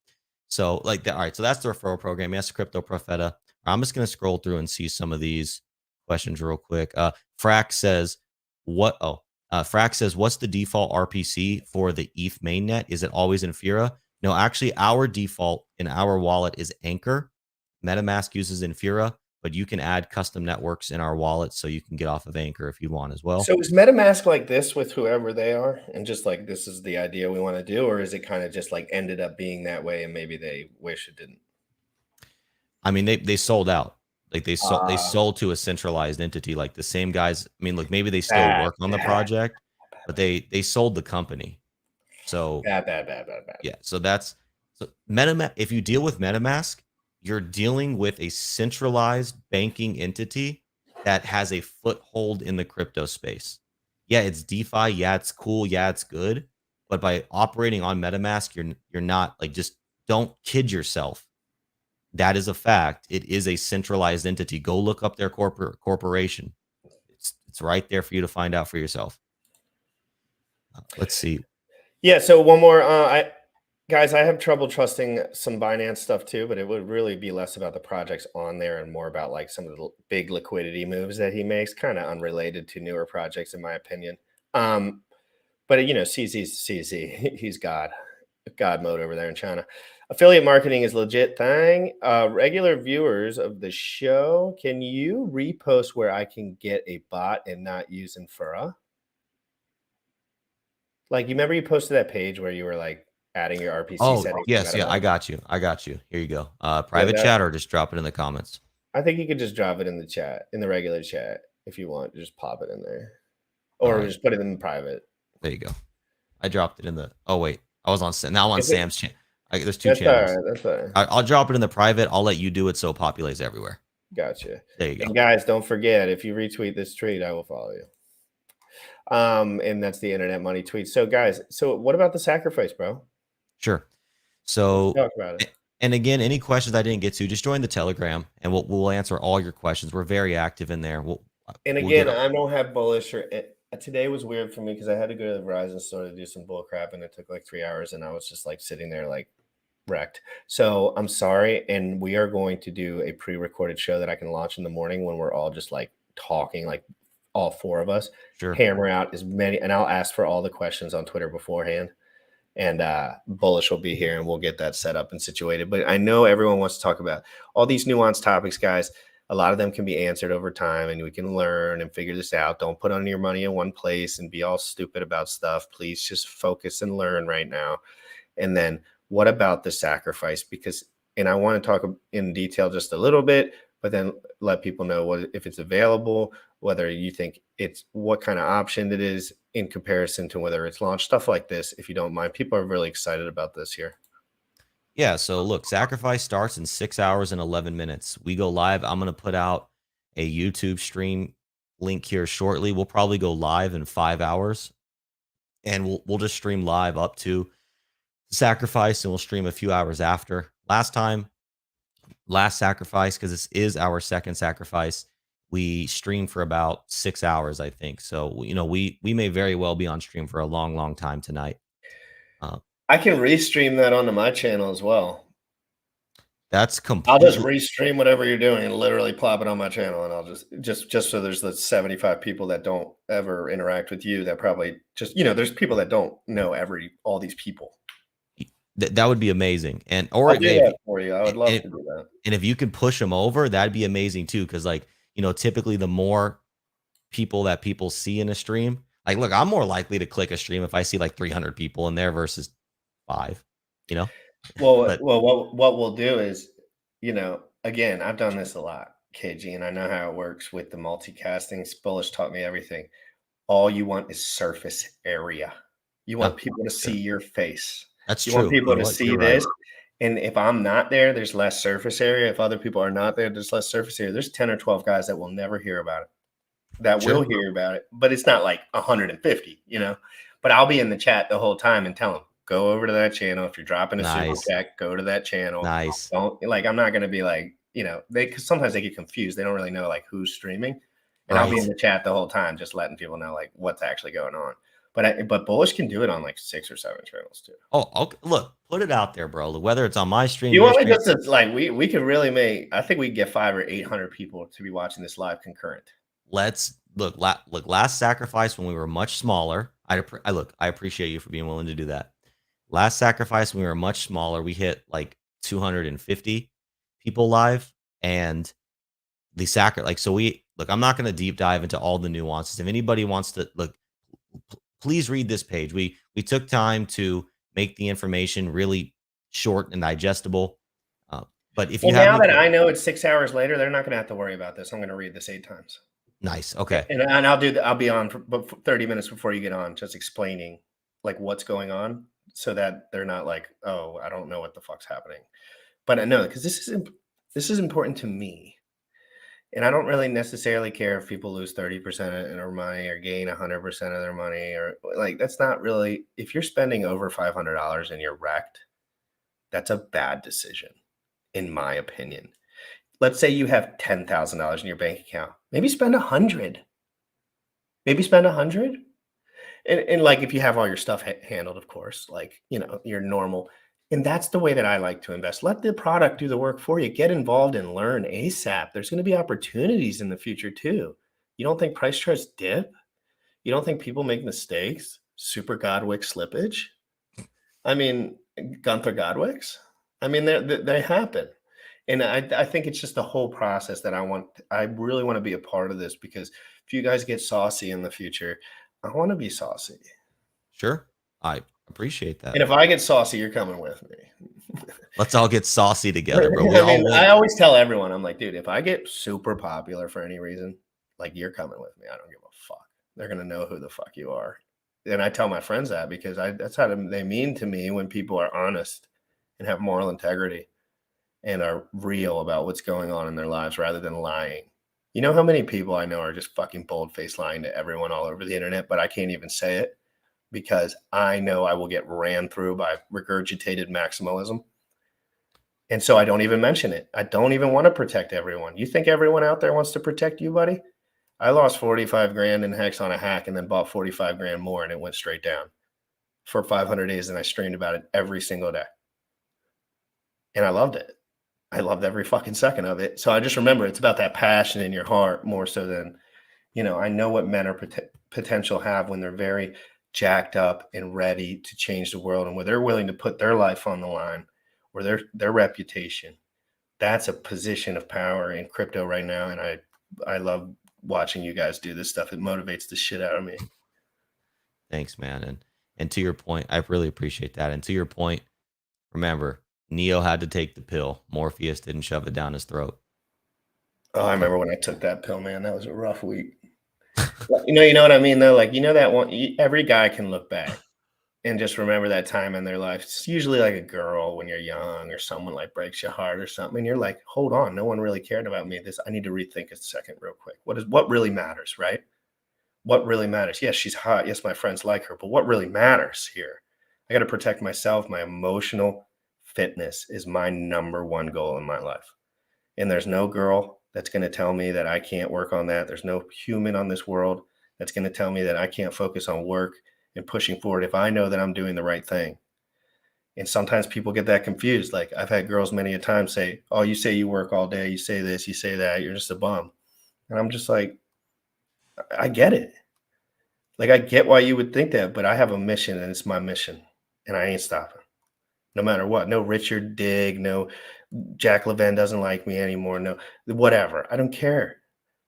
So like that, all right. So that's the referral program. Yes, Crypto Profeta. I'm just gonna scroll through and see some of these questions real quick. Frax says, what Frax says, what's the default RPC for the ETH mainnet? Is it always Infura? No, actually, our default in our wallet is Anchor. MetaMask uses Infura, but you can add custom networks in our wallet so you can get off of Anchor if you want as well. So is MetaMask like this with whoever they are, and just like this is the idea we want to do, or is it kind of just like ended up being that way, and maybe they wish it didn't? I mean, they sold out. Like they sold to a centralized entity, like the same guys. I mean, look, maybe they still work on the project, but they sold the company. So Bad. yeah, so MetaMask. If you deal with MetaMask, you're dealing with a centralized banking entity that has a foothold in the crypto space. Yeah, it's DeFi. Yeah, it's cool. Yeah, it's good. But by operating on MetaMask, you're not like, just don't kid yourself. That is a fact. It is a centralized entity. Go look up their corporation. It's right there for you to find out for yourself. Let's see. Yeah. So one more. Guys, I have trouble trusting some Binance stuff too, but it would really be less about the projects on there and more about like some of the big liquidity moves that he makes, kind of unrelated to newer projects, in my opinion. But CZ's CZ. He's God mode over there in China. Affiliate marketing is legit thing. Regular viewers of the show, can you repost where I can get a bot and not use Infura? Like, you remember you posted that page where you were like adding your RPC settings? Yes, yeah, I got you. Here you go. Private chat, or just drop it in the comments. I think you could just drop it in the chat, in the regular chat, if you want. Just pop it in there, or just put it in private. There you go. I dropped it in the. Oh wait, I was on. Now I'm on Sam's channel. There's two channels. That's all right. I'll drop it in the private. I'll let you do it so it populates everywhere. Gotcha. There you go. And guys, don't forget, if you retweet this tweet, I will follow you. And that's the internet money tweet. So guys, so what about the sacrifice, bro? Sure. Let's So, talk about it. and again, any questions I didn't get to, just join the Telegram, and we'll answer all your questions. We're very active in there. And we'll again, get I don't have bullish or today was weird for me because I had to go to the Verizon store to do some bull crap, and it took like 3 hours, and I was just like sitting there like wrecked. So I'm sorry, and we are going to do a pre-recorded show that I can launch in the morning when we're all just like talking, like all four of us. sure. Hammer out as many, and I'll ask for all the questions on Twitter beforehand. And Bullish will be here, and we'll get that set up and situated. But I know everyone wants to talk about all these nuanced topics, guys. A lot of them can be answered over time, and we can learn and figure this out. Don't put on your money in one place and be all stupid about stuff. Please just focus and learn right now. And then what about the sacrifice? Because, and I want to talk in detail just a little bit, but then let people know what if it's available, whether you think it's what kind of option it is in comparison to whether it's launched, stuff like this. If you don't mind, people are really excited about this here. Yeah, so look, sacrifice starts in 6 hours and 11 minutes. We go live. I'm going to put out a YouTube stream link here shortly. We'll probably go live in 5 hours, and we'll just stream live up to sacrifice, and we'll stream a few hours after. Last sacrifice, because this is our second sacrifice, we streamed for about 6 hours, I think. So, you know, we may very well be on stream for a long, long time tonight. I can restream that onto my channel as well. That's I'll completely. just restream whatever you're doing and literally plop it on my channel, and I'll just so there's the 75 people that don't ever interact with you that probably just, you know, there's people that don't know all these people. That would be amazing. And I'll do that for you. I would love to do that. And if you can push them over, that'd be amazing too. Cause like, you know, typically the more people that people see in a stream, like, look, I'm more likely to click a stream if I see like 300 people in there versus 5, you know? Well, But what we'll do is, you know, again, I've done this a lot, KG, and I know how it works with the multicasting. Bullish taught me everything. All you want is surface area. You want people to see your face. That's You true. want people You know to what? see You're right. this. And if I'm not there, there's less surface area. If other people are not there, there's less surface area. There's 10 or 12 guys that will never hear about it, that Sure. will hear about it, but it's not like 150, you know. But I'll be in the chat the whole time and tell them, go over to that channel. If you're dropping a super Nice. chat, go to that channel. Nice. Don't, like, I'm not going to be like, you know, cause sometimes they get confused. They don't really know like who's streaming. And I'll be in Right. the chat the whole time, just letting people know like what's actually going on. But Bullish can do it on like 6 or 7 channels too. Oh, okay. Look, put it out there, bro. Whether it's on my stream, You your want me stream, just to like we could really make, I think we could get 500 or 800 people to be watching this live concurrent. let's look. Look, last sacrifice when we were much smaller. I appreciate you for being willing to do that. Last sacrifice when we were much smaller, we hit like 250 people live, and the so we look. I'm not going to deep dive into all the nuances. If anybody wants to look, please read this page. We took time to make the information really short and digestible. But if you Well, now have that I know it's 6 hours later, they're not going to have to worry about this. I'm going to read this 8 times. nice, okay, And I'll be on for 30 minutes before you get on, just explaining like what's going on so that they're not like, oh, I don't know what the fuck's happening. But I know, because this is important to me. And I don't really necessarily care if people lose 30% of their money or gain 100% of their money, or like, that's not really, if you're spending over $500 and you're wrecked, that's a bad decision, in my opinion. Let's say you have $10,000 in your bank account. Maybe spend 100. Maybe spend 100. And like, if you have all your stuff handled, of course, like, you know, you're normal. And that's the way that I like to invest. Let the product do the work for you. Get involved and learn ASAP. There's going to be opportunities in the future too. You don't think price charts dip? You don't think people make mistakes? Super Godwick slippage? I mean, Gunther Godwicks? I mean, they happen. And I think it's just the whole process that I really want to be a part of this, because if you guys get saucy in the future, I want to be saucy. sure, I appreciate that. And if I get saucy, you're coming with me. Let's all get saucy together, bro. I mean, I always tell everyone, I'm like, dude, if I get super popular for any reason, like, you're coming with me. I don't give a fuck. They're going to know who the fuck you are. And I tell my friends that because that's how they mean to me, when people are honest and have moral integrity and are real about what's going on in their lives rather than lying. You know how many people I know are just fucking bold-faced lying to everyone all over the internet, but I can't even say it because I know I will get ran through by regurgitated maximalism. And so I don't even mention it. I don't even want to protect everyone. You think everyone out there wants to protect you, buddy? I lost 45 grand in Hex on a hack and then bought 45 grand more and it went straight down for 500 days. And I streamed about it every single day. And I loved it. I loved every fucking second of it. So I just remember it's about that passion in your heart more so than, I know what men are potential have when they're very jacked up and ready to change the world and where they're willing to put their life on the line or their reputation. That's a position of power in crypto right now. And I love watching you guys do this stuff. It motivates the shit out of me. Thanks, man. And to your point, I really appreciate that. And to your point, remember, Neo had to take the pill. Morpheus didn't shove it down his throat. Oh, I remember when I took that pill, man. That was a rough week. You know what I mean, though? Like, that one, every guy can look back and just remember that time in their life. It's usually like a girl when you're young or someone like breaks your heart or something. And you're like, hold on, no one really cared about me. I need to rethink a second real quick. What really matters, right? What really matters? Yes, she's hot. Yes, my friends like her. But what really matters here? I got to protect myself. My emotional fitness is my number one goal in my life. And there's no girl that's going to tell me that I can't work on that. There's no human on this world that's going to tell me that I can't focus on work and pushing forward if I know that I'm doing the right thing. And sometimes people get that confused. Like I've had girls many a time say, oh, you say you work all day. You say this, you say that. You're just a bum. And I'm just like, I get it. Like I get why you would think that, but I have a mission and it's my mission and I ain't stopping. No matter what. No Richard Digg, no Jack Levin doesn't like me anymore. No, whatever. I don't care.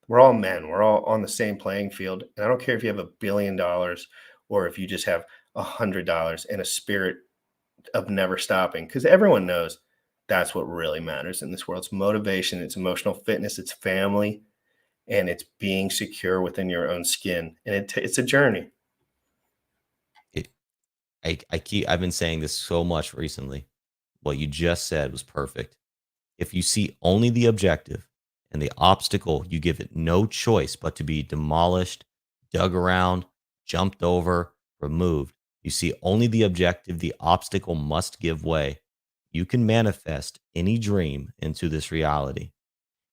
We're all men. We're all on the same playing field. And I don't care if you have $1 billion or if you just have $100 and a spirit of never stopping, because everyone knows that's what really matters in this world. It's motivation, it's emotional fitness, it's family, and it's being secure within your own skin. And it's a journey. I've been saying this so much recently. What you just said was perfect. If you see only the objective and the obstacle, you give it no choice but to be demolished, dug around, jumped over, removed. You see only the objective, the obstacle must give way. You can manifest any dream into this reality.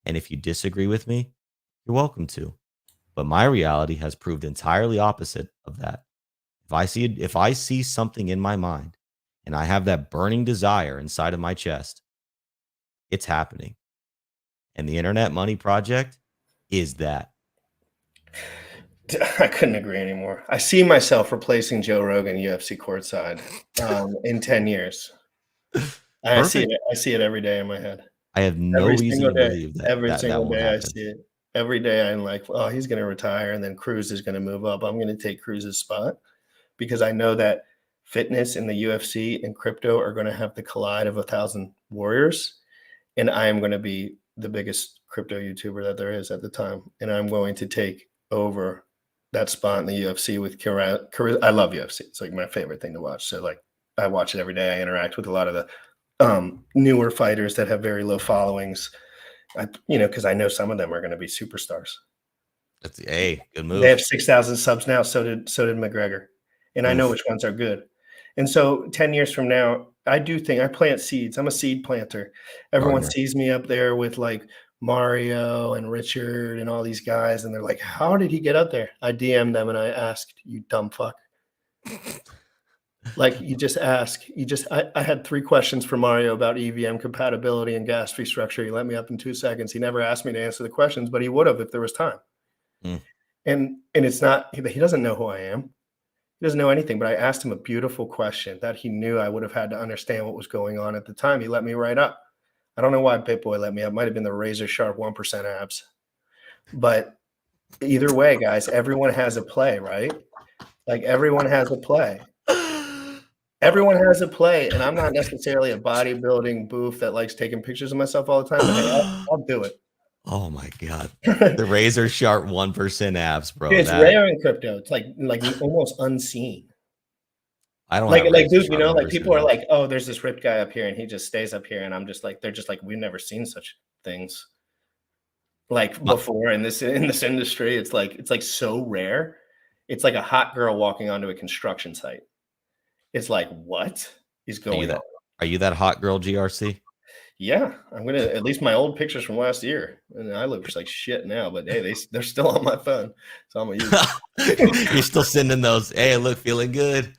And if you disagree with me, you're welcome to. But my reality has proved entirely opposite of that. If I see something in my mind and I have that burning desire inside of my chest, it's happening. And the Internet Money Project is that. I couldn't agree anymore. I see myself replacing Joe Rogan UFC courtside in 10 years. I see it every day in my head. I have no reason to believe that. Every single won't day happen. I see it. Every day I'm like, oh, he's going to retire and then Cruz is going to move up. I'm going to take Cruz's spot because I know that fitness in the UFC and crypto are going to have the collide of 1,000 warriors. And I am going to be the biggest crypto YouTuber that there is at the time. And I'm going to take over that spot in the UFC with I love UFC. It's like my favorite thing to watch. So like I watch it every day. I interact with a lot of the newer fighters that have very low followings. Because I know some of them are going to be superstars. Good move. They have 6,000 subs now. So did McGregor. And I know which ones are good. And so 10 years from now, I do think I plant seeds. I'm a seed planter. Everyone sees me up there with like Mario and Richard and all these guys. And they're like, how did he get up there? I DM'd them and I asked, you dumb fuck. Like you just ask. I had 3 questions for Mario about EVM compatibility and gas fee structure. He let me up in 2 seconds. He never asked me to answer the questions, but he would have if there was time. And it's not, he doesn't know who I am. He doesn't know anything, but I asked him a beautiful question that he knew I would have had to understand what was going on at the time. He let me right up. I don't know why BitBoy let me up. Might have been the razor sharp 1% abs. But either way, guys, everyone has a play, right? Like everyone has a play. Everyone has a play. And I'm not necessarily a bodybuilding boof that likes taking pictures of myself all the time. But hey, I'll do it. Oh my God. The razor sharp 1% abs, bro. It's rare in crypto. It's like almost unseen. I don't like dude, like people are like, oh, there's this ripped guy up here and he just stays up here. And I'm just like, they're just like, we've never seen such things. Like before in this industry, it's like so rare. It's like a hot girl walking onto a construction site. It's like, what is going on? Are you that hot girl, GRC? Yeah, I'm gonna at least my old pictures from last year, and I look like shit now. But hey, they're still on my phone, so I'm gonna use it. You're still sending those. Hey, look, feeling good.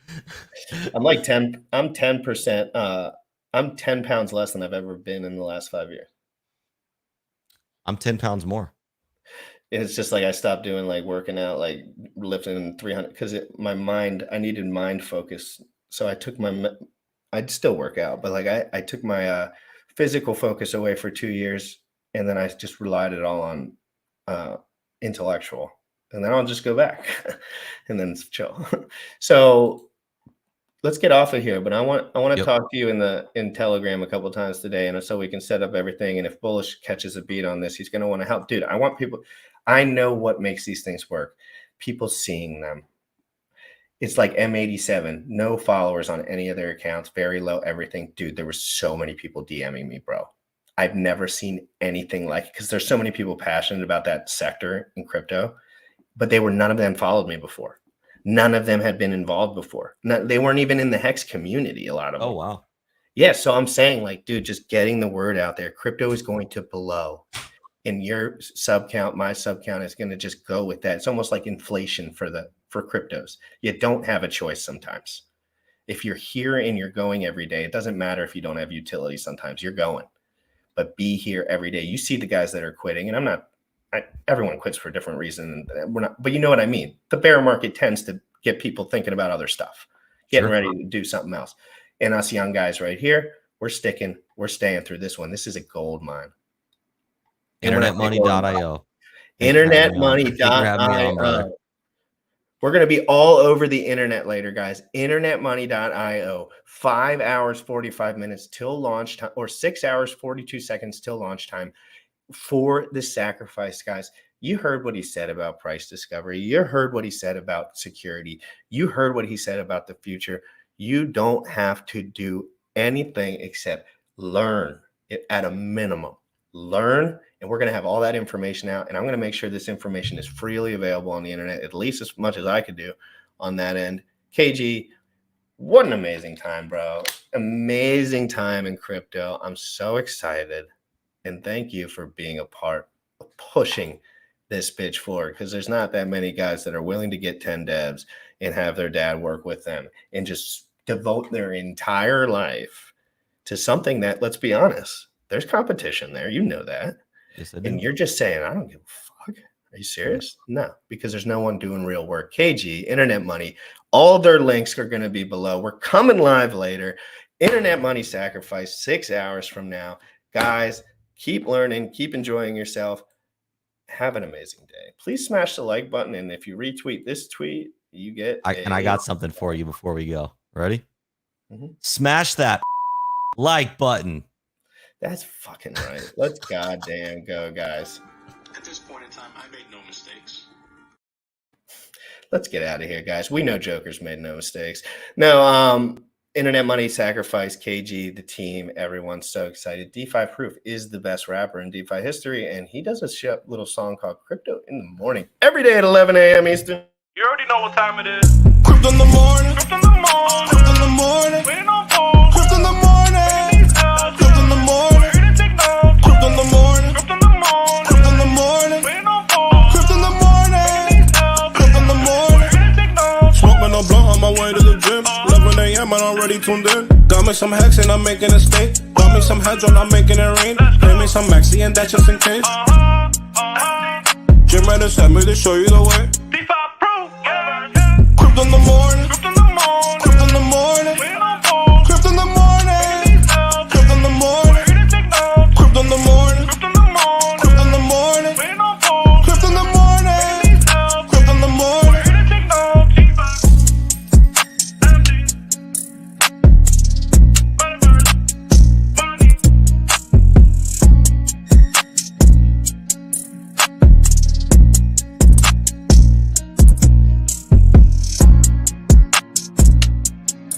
I'm like 10. I'm 10%. I'm 10 pounds less than I've ever been in the last 5 years. I'm 10 pounds more. It's just like I stopped doing like working out, like lifting 300 because my mind. I needed mind focus, so I took I'd still work out, but like I took my physical focus away for 2 years, and then I just relied it all on intellectual, and then I'll just go back and then chill. So let's get off of here, but I want to talk to you in Telegram a couple of times today, and so we can set up everything. And if Bullish catches a beat on this, he's going to want to help, dude. I want people. I know what makes these things work. People seeing them. It's like M87, no followers on any of their accounts, very low everything. Dude, there were so many people DMing me, bro. I've never seen anything like it because there's so many people passionate about that sector in crypto, but none of them followed me before. None of them had been involved before. They weren't even in the Hex community, a lot of them. Oh, wow. Yeah, so I'm saying, like, dude, just getting the word out there. Crypto is going to blow. And your sub count, my sub count is going to just go with that. It's almost like inflation for cryptos. You don't have a choice sometimes. If you're here and you're going every day, it doesn't matter if you don't have utility sometimes. You're going. But be here every day. You see the guys that are quitting, and everyone quits for a different reason. We're not, but you know what I mean? The bear market tends to get people thinking about other stuff, getting ready to do something else. And us young guys right here, we're staying through this one. This is a gold mine. Internetmoney.io. Internetmoney.io. We're going to be all over the internet later, guys. Internetmoney.io. 5 hours, 45 minutes till launch time, or 6 hours, 42 seconds till launch time for the sacrifice, guys. You heard what he said about price discovery. You heard what he said about security. You heard what he said about the future. You don't have to do anything except learn it at a minimum. Learn, and we're going to have all that information out, and I'm going to make sure this information is freely available on the internet, at least as much as I could do on that end. KG, what an amazing time, bro. Amazing time in crypto. I'm so excited, and thank you for being a part of pushing this bitch forward, because there's not that many guys that are willing to get 10 devs and have their dad work with them and just devote their entire life to something that, let's be honest, there's competition there. You know that. Yes, I do. And you're just saying, I don't give a fuck. Are you serious? No, because there's no one doing real work. KG, Internet Money, all their links are going to be below. We're coming live later. Internet Money Sacrifice, 6 hours from now. Guys, keep learning, keep enjoying yourself. Have an amazing day. Please smash the like button. And if you retweet this tweet, you get I got something for you before we go. Ready? Smash that like button. That's fucking right. Let's goddamn go, guys. At this point in time, I made no mistakes. Let's get out of here, guys. We know Joker's made no mistakes. No, Internet Money Sacrifice, KG, the team, everyone's so excited. DeFi Proof is the best rapper in DeFi history, and he does a little song called Crypto in the Morning every day at 11 a.m. Eastern. You already know what time it is. Crypto in the morning. Crypto in the morning. Crypto in the morning. Waiting on phone. Crypto in the morning. Crypto in the morning. Crypto in the morning. Crypto in the morning. Crypto in the morning. Waiting on phone. Crypto in the morning. Crypto in the morning. Smoking a blunt on my way to the gym. 11 a.m. and I'm already tuned in. Got me some hex and I'm making a stake. Got me some hedge on, I'm making it rain. Pay me some maxi and that's just in case. Jim Reddit sent me to show you the way. DeFi Proof. Crypto in the morning.